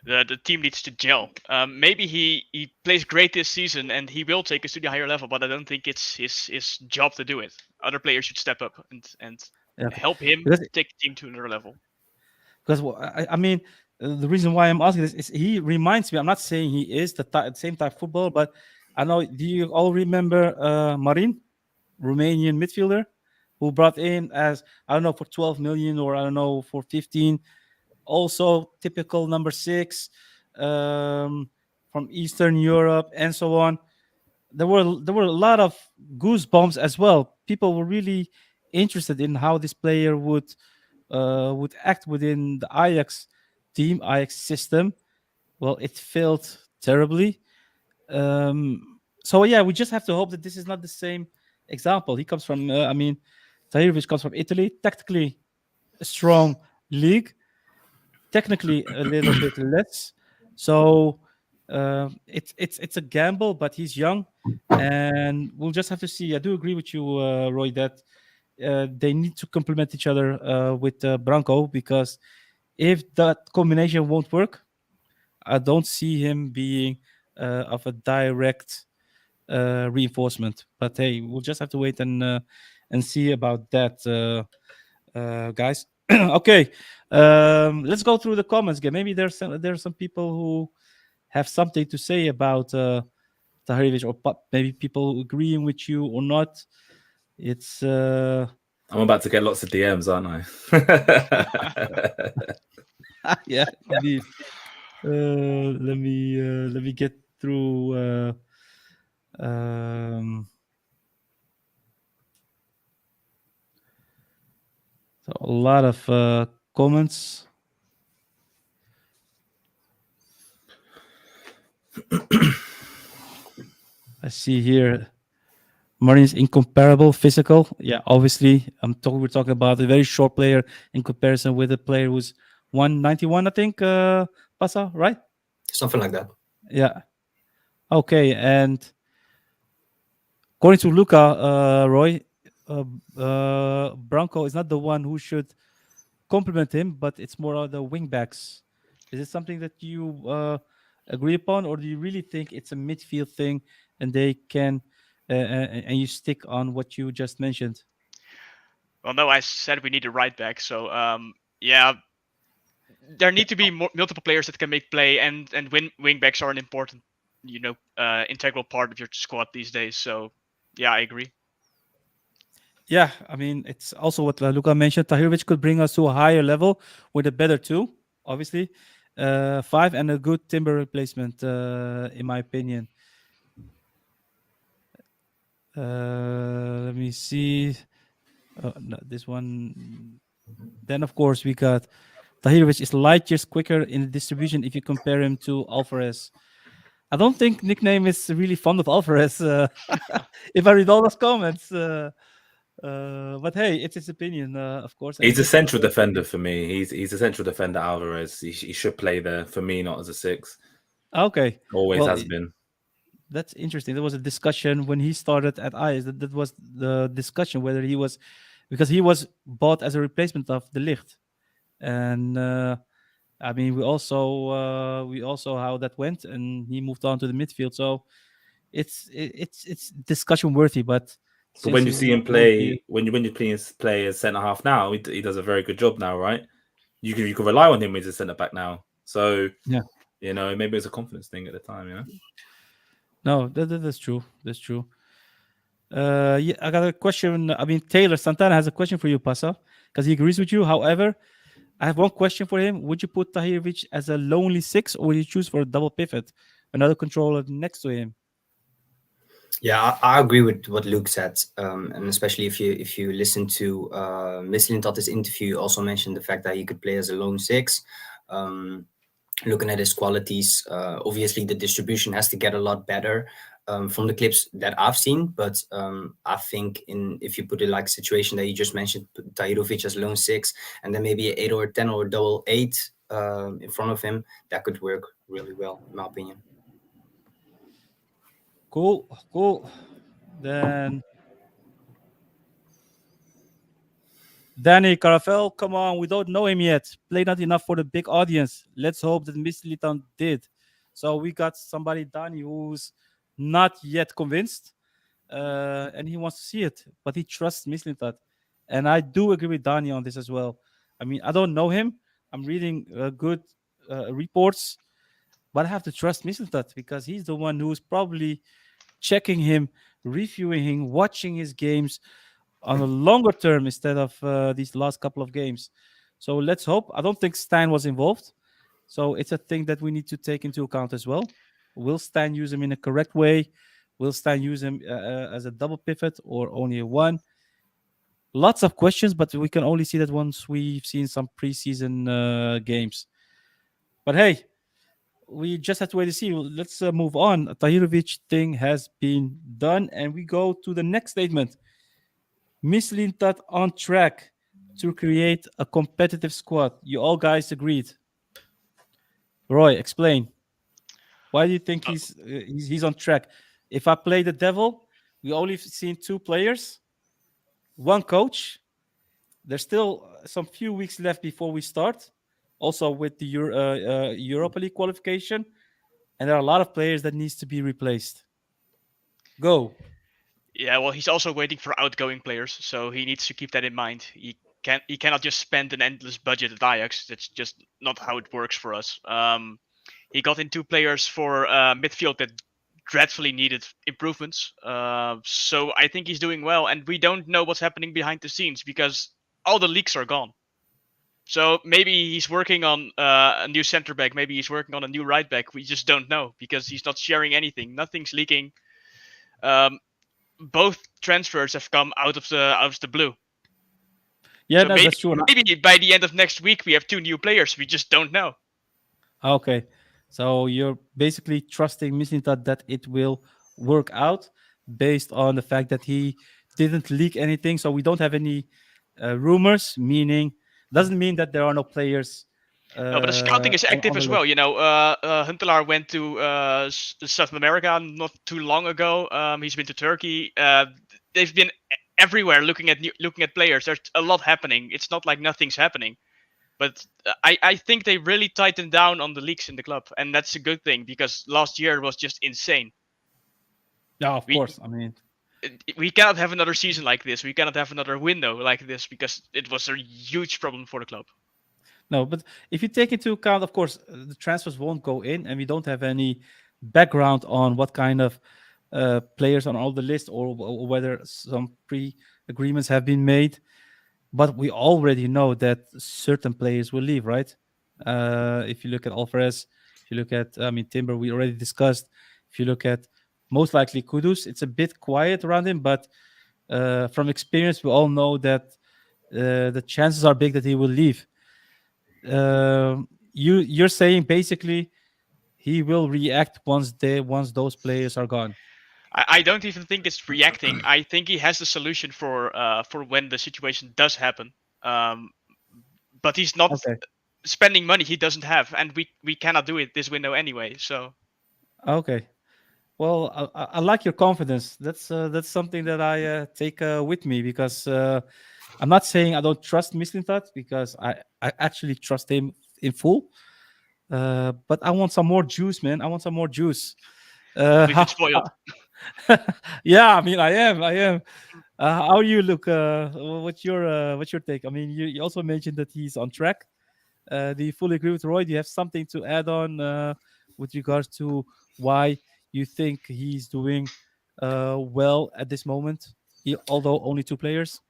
The team needs to gel. Maybe he plays great this season and he will take us to the higher level, but I don't think it's his job to do it. Other players should step up and Yeah, okay. help him Because take the team to another level. I mean, the reason why I'm asking this is he reminds me. I'm not saying he is the same type of football, but I know. Do you all remember Marin, Romanian midfielder, who brought in as I don't know for 12 million or I don't know for 15. Also typical number six from Eastern Europe and so on. There were a lot of goosebumps as well. People were really interested in how this player would act within the Ajax team, Ajax system. Well, it failed terribly. So yeah, we just have to hope that this is not the same example. He comes from, Tahirović comes from Italy, tactically a strong league, technically a little bit less. So it's a gamble, but he's young, and we'll just have to see. I do agree with you, Roy, that they need to complement each other with Branco because if that combination won't work, I don't see him being of a direct reinforcement. But hey, we'll just have to wait and see about that, guys. Okay, let's go through the comments again. Maybe there's some people who have something to say about Tahirović, or maybe people agreeing with you or not. It's I'm about to get lots of DMs, aren't I? yeah, indeed. Let me get through. So a lot of comments. I see here. Marin's incomparable physical. Yeah, obviously, we're talking about a very short player in comparison with a player who's 191, I think. Passa, right? Something like that. Yeah. Okay, and according to Luca, Roy, Branco is not the one who should compliment him, but it's more of the wing backs. Is it something that you agree upon, or do you really think it's a midfield thing and they can, and you stick on what you just mentioned? Well, no, I said we need a right back, so yeah, there need to be multiple players that can make play, and wing backs are an important, integral part of your squad these days. So yeah, I agree. Yeah, I mean, it's also what Luca mentioned. Tahirović could bring us to a higher level with a better two, obviously. Five and a good timber replacement, in my opinion. Let me see. No, this one. Then, of course, we got Tahirović is light years quicker in the distribution if you compare him to Alvarez. I don't think Nickname is really fond of Alvarez. If I read all those comments. But hey, it's his opinion, of course. And He's a just have central to- defender for me. He's a central defender, Alvarez. He should play there for me, not as a six. Okay. Always Well, has been. that's interesting. There was a discussion when he started at Ajax. That was the discussion whether he was, because he was bought as a replacement of De Ligt, and I mean we also how that went, and he moved on to the midfield. So it's discussion worthy. But But when since you he see him won't be, play, when you play as centre half now, he does a very good job now, right? You can rely on him as a centre back now. So yeah, maybe it's a confidence thing at the time. no, that's true. That's true. Yeah, I got a question. I mean, Taylor Santana has a question for you, Passa, because he agrees with you. However, I have one question for him. Would you put Tahirović as a lonely six, or would you choose for a double pivot, another controller next to him? Yeah, I agree with what Luke said, and especially if you listen to Miss Lintot's interview, you also mentioned the fact that he could play as a lone six. looking at his qualities. Obviously, the distribution has to get a lot better from the clips that I've seen. But I think if you put it like situation that you just mentioned, Tahirović as lone six, and then maybe an 8 or 10 or double eight in front of him, that could work really well, in my opinion. Cool, cool. Then Danny Carafel, come on, we don't know him yet. Played not enough for the big audience. Let's hope that Mislitan did. So we got somebody, Danny, who's not yet convinced, and he wants to see it, but he trusts Mislintat. And I do agree with Danny on this as well. I mean, I don't know him. I'm reading good reports, but I have to trust Mislintat because he's the one who's probably checking him, reviewing him, watching his games on a longer term instead of these last couple of games. So let's hope. I don't think Stan was involved. So it's a thing that we need to take into account as well. Will Stan use him in a correct way? Will Stan use him as a double pivot or only a one? Lots of questions, but we can only see that once we've seen some preseason games. But hey, we just have to wait to see. Let's move on. Tahirović thing has been done, and we go to the next statement. Mislintat on track to create a competitive squad. You all guys agreed. Roy, explain. Why do you think he's on track? If I play the devil, we only seen two players, one coach. There's still some few weeks left before we start. Also with the Europa League qualification, and there are a lot of players that needs to be replaced. Go. Yeah, well, he's also waiting for outgoing players, so he needs to keep that in mind. He cannot just spend an endless budget at Ajax. That's just not how it works for us. He got in two players for midfield that dreadfully needed improvements. So I think he's doing well, and we don't know what's happening behind the scenes because all the leaks are gone. So maybe he's working on a new center back. Maybe he's working on a new right back. We just don't know because he's not sharing anything. Nothing's leaking. Both transfers have come out of the blue. Yeah, so no, maybe, that's true. maybe by the end of next week we have two new players. We just don't know. Okay, so you're basically trusting Mislintat that it will work out based on the fact that he didn't leak anything. So we don't have any rumors. Meaning, doesn't mean that there are no players. No, but the scouting is active on the as list. well. You know, Huntelaar went to South America not too long ago. He's been to Turkey. They've been everywhere looking at players. There's a lot happening. It's not like nothing's happening. But I think they really tightened down on the leaks in the club, and that's a good thing because last year was just insane. Yeah, of course. I mean, we cannot have another season like this. We cannot have another window like this because it was a huge problem for the club. no, but if you take into account, of course, the transfers won't go in, and we don't have any background on what kind of players on all the list or whether some pre-agreements have been made. But we already know that certain players will leave, right? If you look at Alvarez, if you look at, I mean, Timber, we already discussed. If you look at most likely Kudus, it's a bit quiet around him, but from experience, we all know that the chances are big that he will leave. You're saying basically he will react once those players are gone. I don't even think it's reacting. I think he has the solution for when the situation does happen. But he's not spending money he doesn't have, and we cannot do it this window anyway. So okay, well, I like your confidence. That's something that I take with me because I'm not saying I don't trust Mislintat because I actually trust him in full. But I want some more juice, man. I want some more juice. we've been spoiled. Yeah, I mean, I am. How do you look? What's your take? I mean, you also mentioned that he's on track. Do you fully agree with Roy? Do you have something to add on with regards to why you think he's doing well at this moment, although only two players?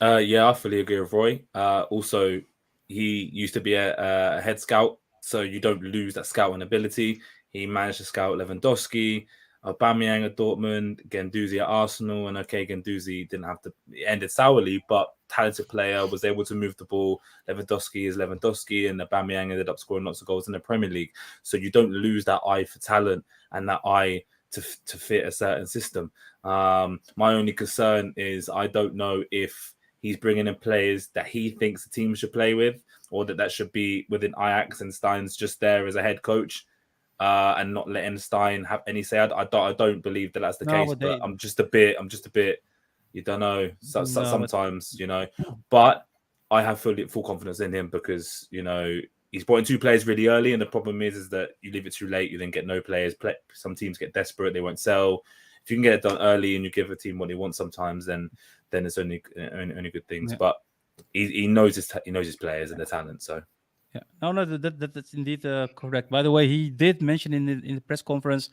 Yeah, I fully agree with Roy. Also, he used to be a head scout, so you don't lose that scouting ability. He managed to scout Lewandowski. Aubameyang at Dortmund, Guendouzi at Arsenal, and okay, Guendouzi didn't have to. It ended sourly, but talented player, was able to move the ball. Lewandowski is Lewandowski, and Aubameyang ended up scoring lots of goals in the Premier League. So you don't lose that eye for talent and that eye to fit a certain system. My only concern is I don't know if he's bringing in players that he thinks the team should play with, or that should be within Ajax and Stein's just there as a head coach. And not letting Stein have any say. I don't believe that that's the case, but I'm just a bit, you don't know, sometimes, you know, but I have full confidence in him because, you know, he's brought in 2 players really early. And the problem is that you leave it too late, you then get no players. Some teams get desperate, they won't sell. If you can get it done early and you give a team what they want sometimes, then it's only good things. Yeah. But he knows his players and the talent, so. Yeah, no, that's indeed correct. By the way, he did mention in the press conference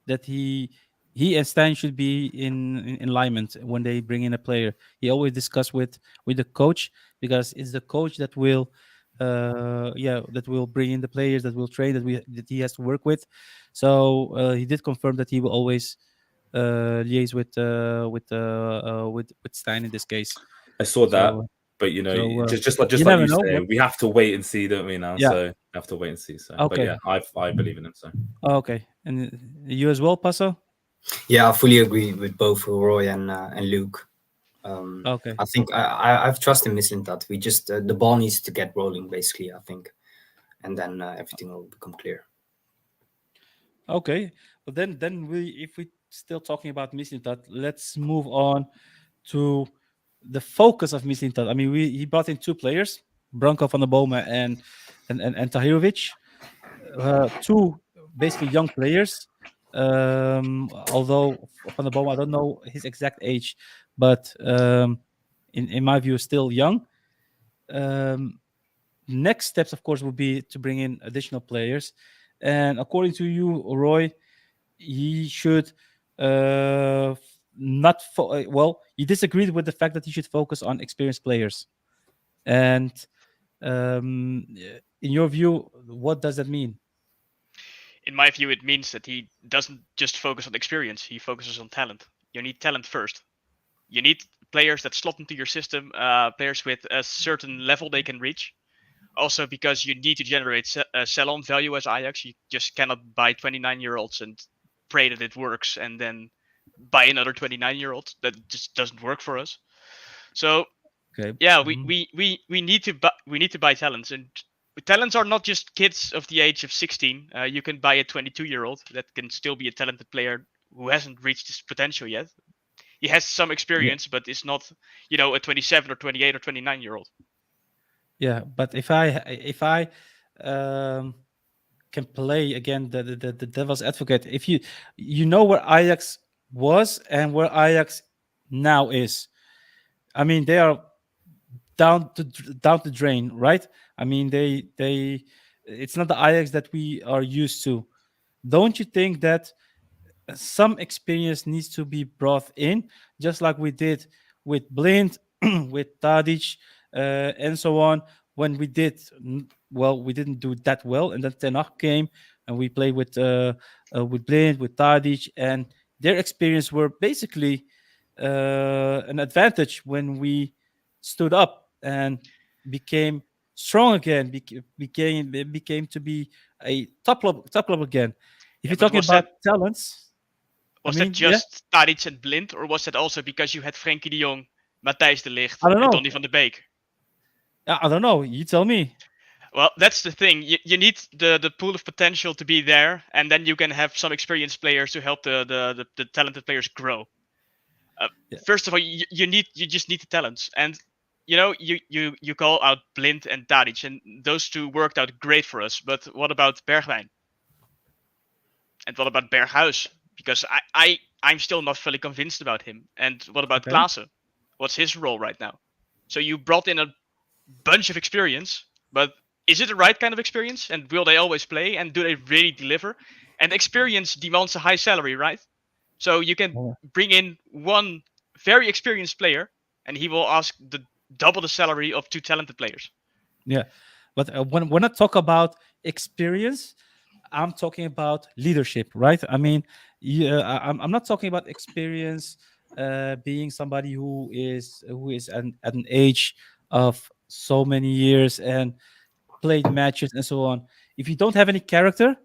that he and Stein should be in alignment when they bring in a player. He always discuss with the coach, because it's the coach that will, that will bring in the players, that will train, that he has to work with. So he did confirm that he will always liaise with Stein in this case. I saw that. But, you know, just like you say, we have to wait and see, don't we, now? Yeah. So we have to wait and see. So, okay. But yeah, I believe in him. So. Okay. And you as well, Passa? Yeah, I fully agree with both Roy and Luke. Okay. I think I've trust in Mislintat. We just the ball needs to get rolling, basically, I think, and then everything will become clear. Okay, but then if we still talking about Mislintat, let's move on to the focus of Mislintat. I mean, he brought in 2 players, Branko van der Boma and Tahirović, 2 basically young players. Although van der Boma, I don't know his exact age, but in my view, still young. Next steps, of course, would be to bring in additional players, and according to you, Roy, he should you disagreed with the fact that he should focus on experienced players. And in your view, what does that mean? In my view, it means that he doesn't just focus on experience, he focuses on talent. You need talent first. You need players that slot into your system, players with a certain level they can reach. Also, because you need to generate sell-on value as Ajax. You just cannot buy 29-year-olds and pray that it works and then buy another 29-year-old. That just doesn't work for us. So, okay. Yeah, we need to buy talents, and talents are not just kids of the age of 16. You can buy a 22-year-old that can still be a talented player who hasn't reached his potential yet. He has some experience, but it's not, you know, a 27 or 28 or 29-year-old. Yeah, but if I can play again the devil's advocate, if you know where Ajax was and where Ajax now is, I mean, they are down the drain, right? I mean, they it's not the Ajax that we are used to. Don't you think that some experience needs to be brought in, just like we did with Blind, with Tadic, and so on? When we didn't do that well, and then Ten Hag came, and we played with Blind, with Tadic, and their experience were basically an advantage when we stood up and became strong again, became to be a top club again. If you're talking about talents, was that just Tadic and Blind, or was that also because you had Frenkie de Jong, Matthijs de Ligt, and Donny van de Beek? I don't know. You tell me. Well, that's the thing. You need the pool of potential to be there, and then you can have some experienced players to help the talented players grow. First of all, you just need the talents, and you know you call out Blind and Tadic, and those 2 worked out great for us. But what about Bergwijn? And what about Berghuis? Because I'm still not fully convinced about him. And what about Klaassen? What's his role right now? So you brought in a bunch of experience, but is it the right kind of experience? And will they always play? And do they really deliver? And experience demands a high salary, right? So you can bring in one very experienced player, and he will ask double the salary of 2 talented players. Yeah, but when I talk about experience, I'm talking about leadership, right? I mean, Yeah, I'm not talking about experience, being somebody who is at an age of so many years and played matches and so on. If you don't have any character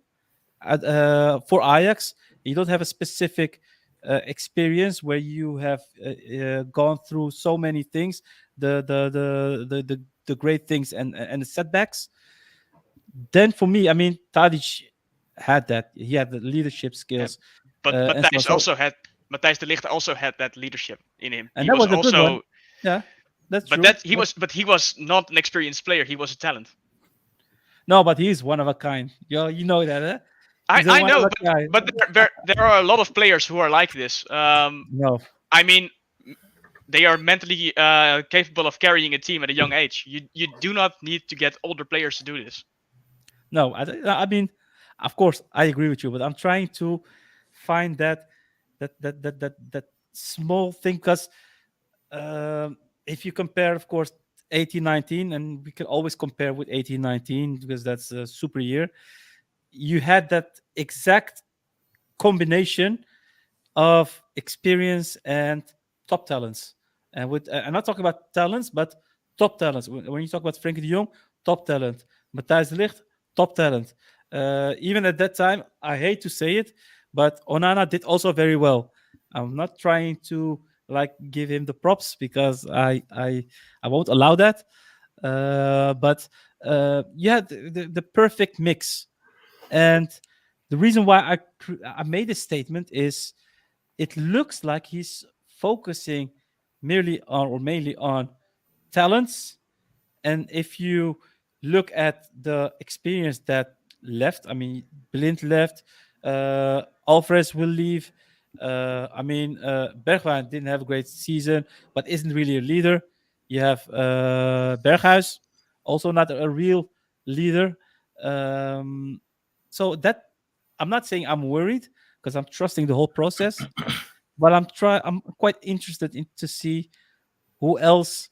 for Ajax, you don't have a specific experience where you have gone through so many things, the great things and the setbacks. Then for me, I mean, Tadic had that. He had the leadership Yeah. skills But and so on. Matthijs So, also had Matthijs de Ligt also had that leadership in him. and He that was was a good one. also, Yeah, that's but true. that he was not an experienced player. He was a talent. No, but he's one of a kind. You know that, huh? I, He's a I one of know, a kind. but there are a lot of players who are like this. No, I mean, they are mentally capable of carrying a team at a young age. You do not need to get older players to do this. no. I mean, of course, I agree with you, but I'm trying to find that small thing because if you compare, of course, 18-19, and we can always compare with 18-19 because that's a super year. You had that exact combination of experience and top talents. And with I'm not talking about talents, but top talents. When you talk about Frankie de Jong, top talent. Matthijs de Ligt, top talent. Even at that time, I hate to say it, but Onana did also very well. I'm not trying to like give him the props because I won't allow that. But yeah, the perfect mix. And the reason why I made this statement is it looks like he's focusing merely on or mainly on talents. And if you look at the experience that left, I mean, Blind left, Alvarez will leave. I mean, Bergwijn didn't have a great season, but isn't really a leader. You have Berghuis, also not a real leader. Um, so that I'm not saying I'm worried because I'm trusting the whole process, but I'm quite interested in to see who else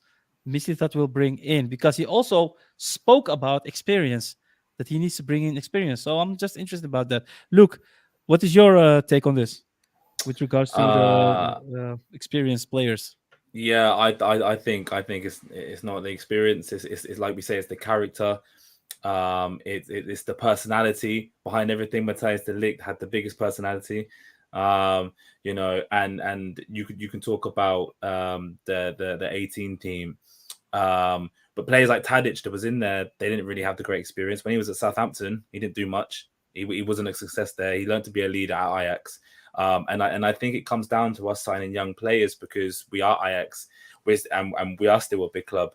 Mislitat will bring in because he also spoke about experience that he needs to bring in experience. So I'm just interested about that. Luke, what is your take on this with regards to Uh, the experienced players? yeah, I think it's not the experience. It's like we say, it's the character. It's the personality behind everything. Matthias de Ligt had the biggest personality. And you can talk about the 18 team. But players like Tadic that was in there, they didn't really have the great experience. When he was at Southampton, he didn't do much. He wasn't a success there. He learned to be a leader at Ajax. And I think it comes down to us signing young players because we are Ajax, and we are still a big club.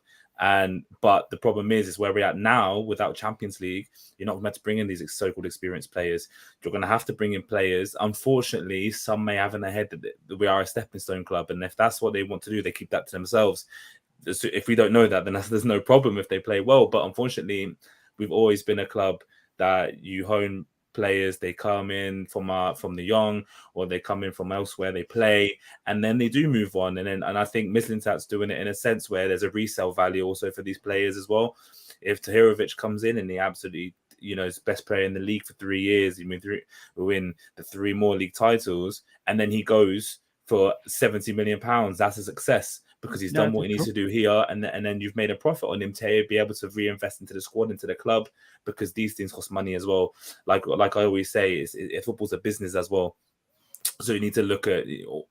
But the problem is where we're at now without Champions League, you're not meant to bring in these so-called experienced players. You're going to have to bring in players. Unfortunately, some may have in their head that we are a stepping stone club, and if that's what they want to do, they keep that to themselves. If we don't know that, then there's no problem if they play well. But unfortunately, we've always been a club that you hone players. They come in from the young, or they come in from elsewhere. They play, and then they do move on. And I think Mislintat's doing it in a sense where there's a resale value also for these players as well. If Tahirović comes in and he absolutely, is best player in the league for 3 years, he win the 3 more league titles, and then he goes for £70 million, that's a success because he's done what he needs to do here, and then you've made a profit on him to be able to reinvest into the squad, into the club, because these things cost money as well. Like I always say, football's a business as well. So you need to look at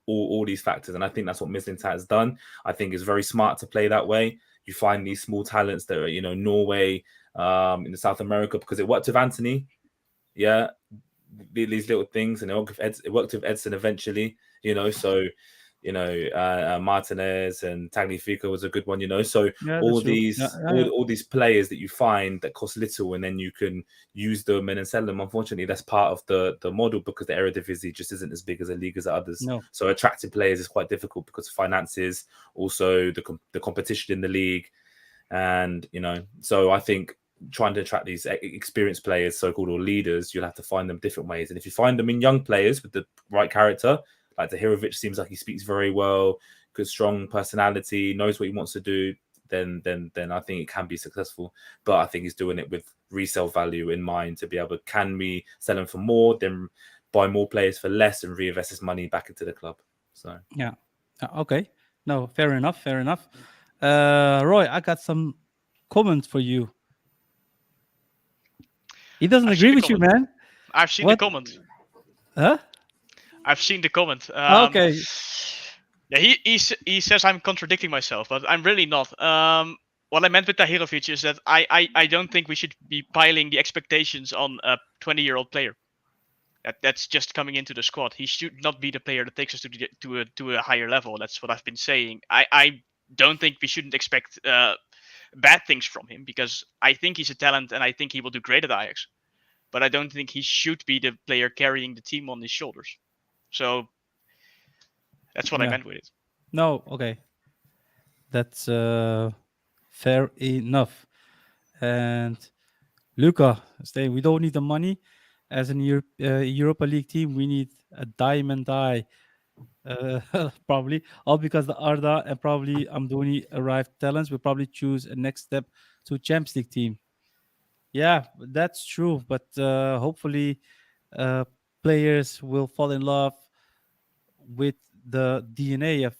all these factors, and I think that's what Mislintat has done. I think it's very smart to play that way. You find these small talents that are, Norway, in South America, because it worked with Anthony. Yeah, these little things, and it worked with Edson eventually. So Martinez and Tagliafico was a good one. So Yeah, all that's true. these all these players that you find that cost little, and then you can use them and then sell them. Unfortunately, that's part of the model because the Eredivisie just isn't as big as a league as others. No. So attracting players is quite difficult because of finances, also the competition in the league, and so I think trying to attract these experienced players, so-called, or leaders, you'll have to find them different ways. And if you find them in young players with the right character, like Tahirović seems like he speaks very well, good, strong personality, knows what he wants to do, then I think it can be successful. But I think he's doing it with resale value in mind to be able, can we sell him for more? Then buy more players for less and reinvest his money back into the club. So Yeah. Okay. No, fair enough. Fair enough. Roy, I got some comments for you. He doesn't I've seen agree the with you, comment. man. I've seen the What? comment. Huh? I've seen the comment. Okay. Yeah, he says I'm contradicting myself, but I'm really not. What I meant with Tahirović is that I don't think we should be piling the expectations on a 20-year-old player. That's just coming into the squad. He should not be the player that takes us to a higher level. That's what I've been saying. I don't think we shouldn't expect bad things from him, because I think he's a talent and I think he will do great at Ajax. But I don't think he should be the player carrying the team on his shoulders. So that's what I Yeah. meant with it. No. Okay. That's fair enough. And Luca, stay. We don't need the money. As an Europa League team, we need a diamond eye. Probably all because the Arda and probably Amdouni arrived talents will probably choose a next step to Champions League team. Yeah, that's true. But hopefully, uh, players will fall in love with the DNA of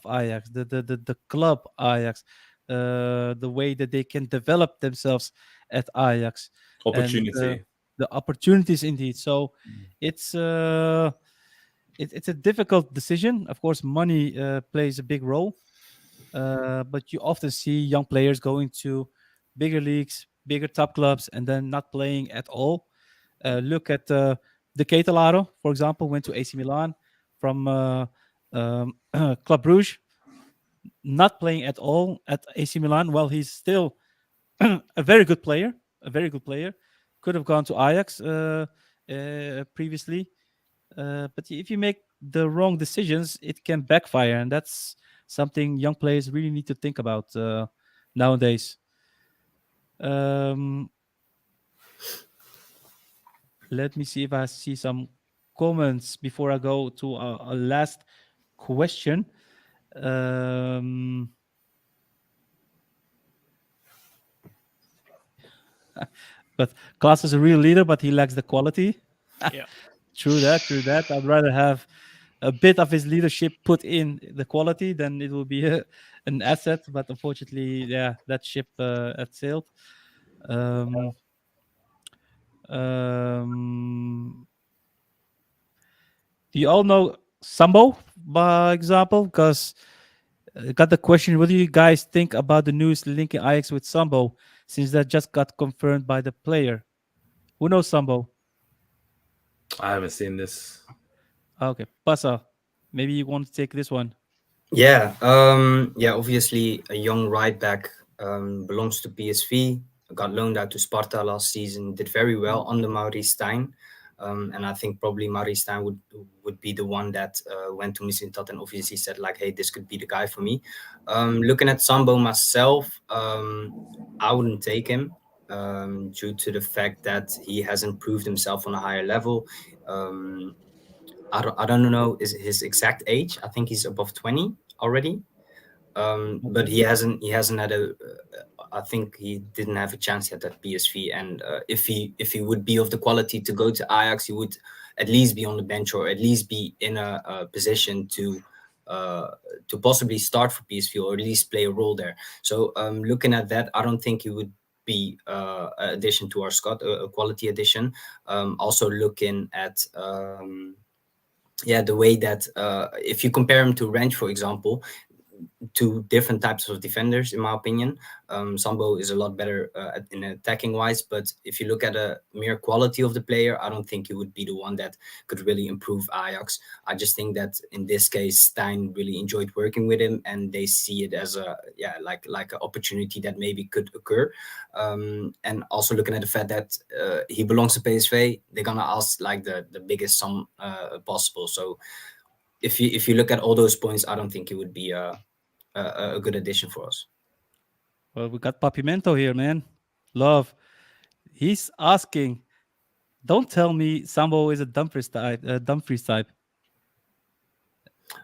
Ajax, the club Ajax, the way that they can develop themselves at Ajax, and opportunity. the opportunities indeed. So it's it's a difficult decision. Of course, money plays a big role, but you often see young players going to bigger leagues, bigger top clubs, and then not playing at all. Look at De Ketelaro, for example, went to AC Milan from Club Brugge, not playing at all at AC Milan. Well, he's still a very good player, a very good player. Could have gone to Ajax previously, but if you make the wrong decisions, it can backfire, and that's something young players really need to think about nowadays. Um, Let me see if I see some comments before I go to a last question. Um, but Klaas is a real leader, but he lacks the quality. Yeah. True that, true that. I'd rather have a bit of his leadership put in the quality than it will be an asset. But unfortunately, yeah, that ship had sailed. Um, um, do you all know Sambo, by example? Because got the question, what do you guys think about the news linking Ajax with Sambo, since that just got confirmed by the player? Who knows Sambo? I haven't seen this. Okay, Passa, maybe you want to take this one. Yeah, obviously a young right back, belongs to PSV, got loaned out to Sparta last season, did very well under Maurice Stijn. And I think probably Maurice Stijn would be the one that went to Mislintat and obviously said like, hey, this could be the guy for me. Looking at Sambo myself, I wouldn't take him, due to the fact that he hasn't proved himself on a higher level. I don't know his exact age. I think he's above 20 already. But Okay. he hasn't had a. I think he didn't have a chance yet at PSV. And if he would be of the quality to go to Ajax, he would at least be on the bench or at least be in a position to possibly start for PSV or at least play a role there. So looking at that, I don't think he would be an addition to our squad, a quality addition. Also looking at. The way that if you compare him to Ranch, for example, two different types of defenders, in my opinion. Sambo is a lot better in attacking wise, but if you look at a mere quality of the player, I don't think he would be the one that could really improve Ajax. I just think that in this case, Stein really enjoyed working with him, and they see it as like an opportunity that maybe could occur. And also looking at the fact that he belongs to PSV, they're gonna ask like the biggest sum possible. So if you look at all those points, I don't think it would be a good addition for us. Well, we got Papimento here, man. Love. He's asking, don't tell me Sambo is a Dumfries type. Dumfries type.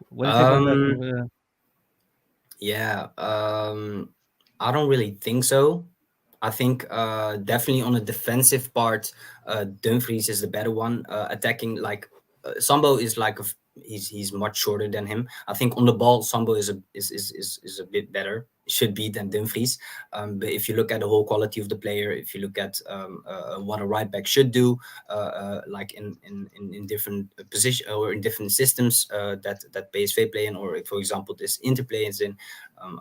What do you think about that? Um, yeah, I don't really think so. I think definitely on the defensive part, Dumfries is the better one. Attacking, like Sambo is like he's much shorter than him. I think on the ball, Sambo is a bit better, should be, than Dumfries. But if you look at the whole quality of the player, if you look at what a right back should do, like in different position or in different systems that PSV play in, or for example this Interplay is in,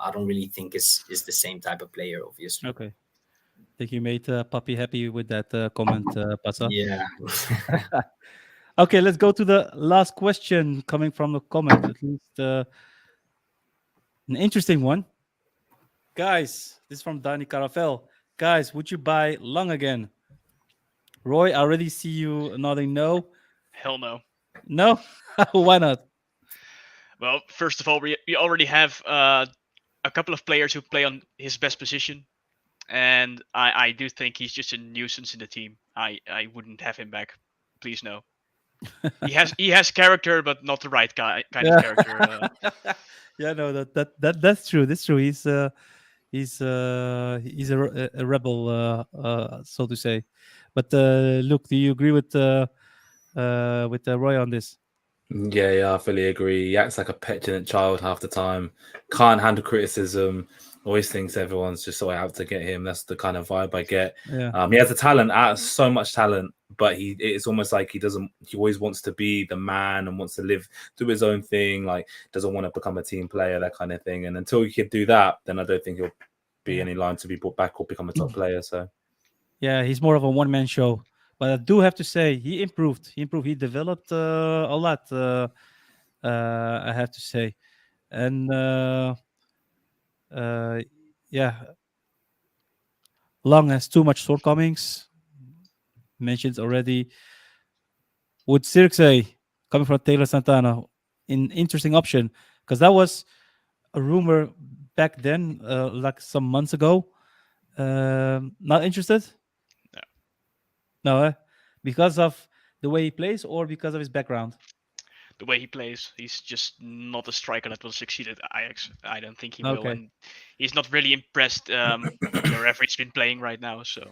I don't really think is the same type of player, obviously. Okay. I think you made Puppy happy with that comment, Passa. Yeah. Okay, let's go to the last question coming from the comment. At least an interesting one. Guys, this is from Danny Carafel. Guys, would you buy Long again? Roy, I already see you nodding no. Hell no. No? Why not? Well, first of all, we already have a couple of players who play on his best position, and I do think he's just a nuisance in the team. I wouldn't have him back. Please no. He has character, but not the right kind of character. Yeah, no, that's true. That's true. He's a rebel, so to say. But Luke, do you agree with Roy on this? Yeah, I fully agree. He acts like a petulant child half the time. Can't handle criticism. Always thinks everyone's just so out to get him. That's the kind of vibe I get. Yeah. He has the talent, so much talent, but it's almost like he always wants to be the man and wants to do his own thing. Like doesn't want to become a team player, that kind of thing. And until he can do that, then I don't think he'll be any line to be brought back or become a top player. So yeah, he's more of a one-man show. But I do have to say, he improved. He developed a lot. I have to say, and yeah, Long has too much shortcomings. Mentioned already. Would Circe coming from Taylor Santana an interesting option? Because that was a rumor back then, like some months ago. Not interested? No. No, because of the way he plays or because of his background? The way he plays, he's just not a striker that will succeed at Ajax. I don't think he will, Okay. and he's not really impressed wherever he's been playing right now. So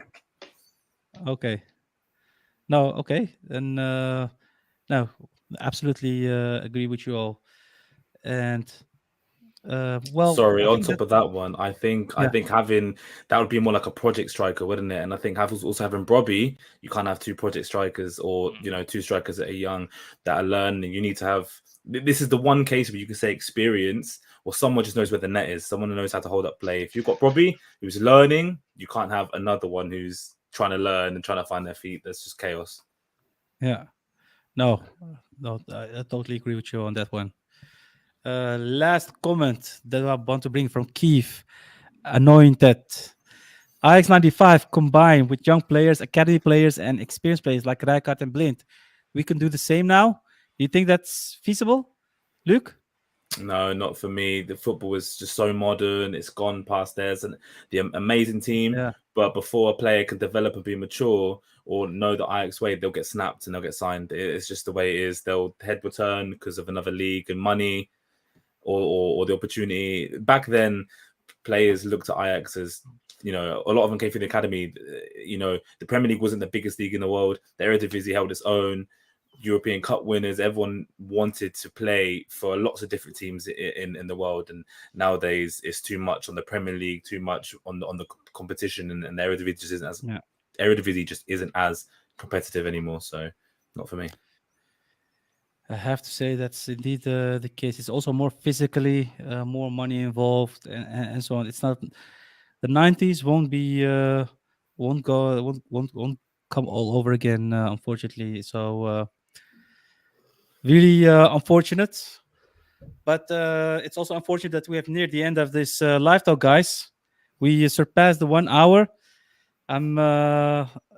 Okay. No, okay. Then no, absolutely agree with you all. And well, sorry, I on think top that, of that one, I think having that would be more like a project striker, wouldn't it? And I think also having Brobby, you can't have two project strikers or two strikers that are young that are learning. You need to have. This is the one case where you can say experience, or someone just knows where the net is. Someone who knows how to hold up play. If you've got Brobby who's learning, you can't have another one who's trying to learn and trying to find their feet. That's just chaos. yeah. No, I totally agree with you on that one. Last comment that I want to bring from Keith. Anointed. Ajax 95 combined with young players, academy players, and experienced players like Rijkaard and Blind. We can do the same now. Do you think that's feasible, Luke? No, not for me. The football is just so modern. It's gone past theirs and the amazing team. Yeah. But before a player can develop and be mature or know the Ajax way, they'll get snapped and they'll get signed. It's just the way it is. They'll head return because of another league and money or the opportunity. Back then, players looked at Ajax as, a lot of them came through the academy. The Premier League wasn't the biggest league in the world. The Eredivisie held its own. European Cup winners, everyone wanted to play for lots of different teams in the world, and nowadays it's too much on the Premier League, too much on the competition, and the Eredivisie just isn't as competitive anymore. So, not for me. I have to say that's indeed the case. It's also more physically, more money involved, and so on. It's not the 90s won't come all over again, unfortunately. So really unfortunate, but it's also unfortunate that we have near the end of this live talk, guys. We surpassed the 1 hour. I'm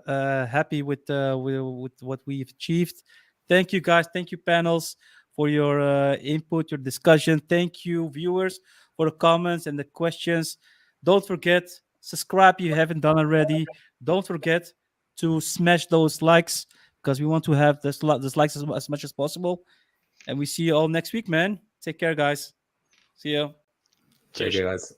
happy with what we've achieved. Thank you, guys. Thank you, panels, for your input, your discussion. Thank you, viewers, for the comments and the questions. Don't forget, subscribe if you haven't done already. Don't forget to smash those likes because we want to have this likes as much as possible. And we see you all next week, man. Take care, guys. See you. Take care, guys.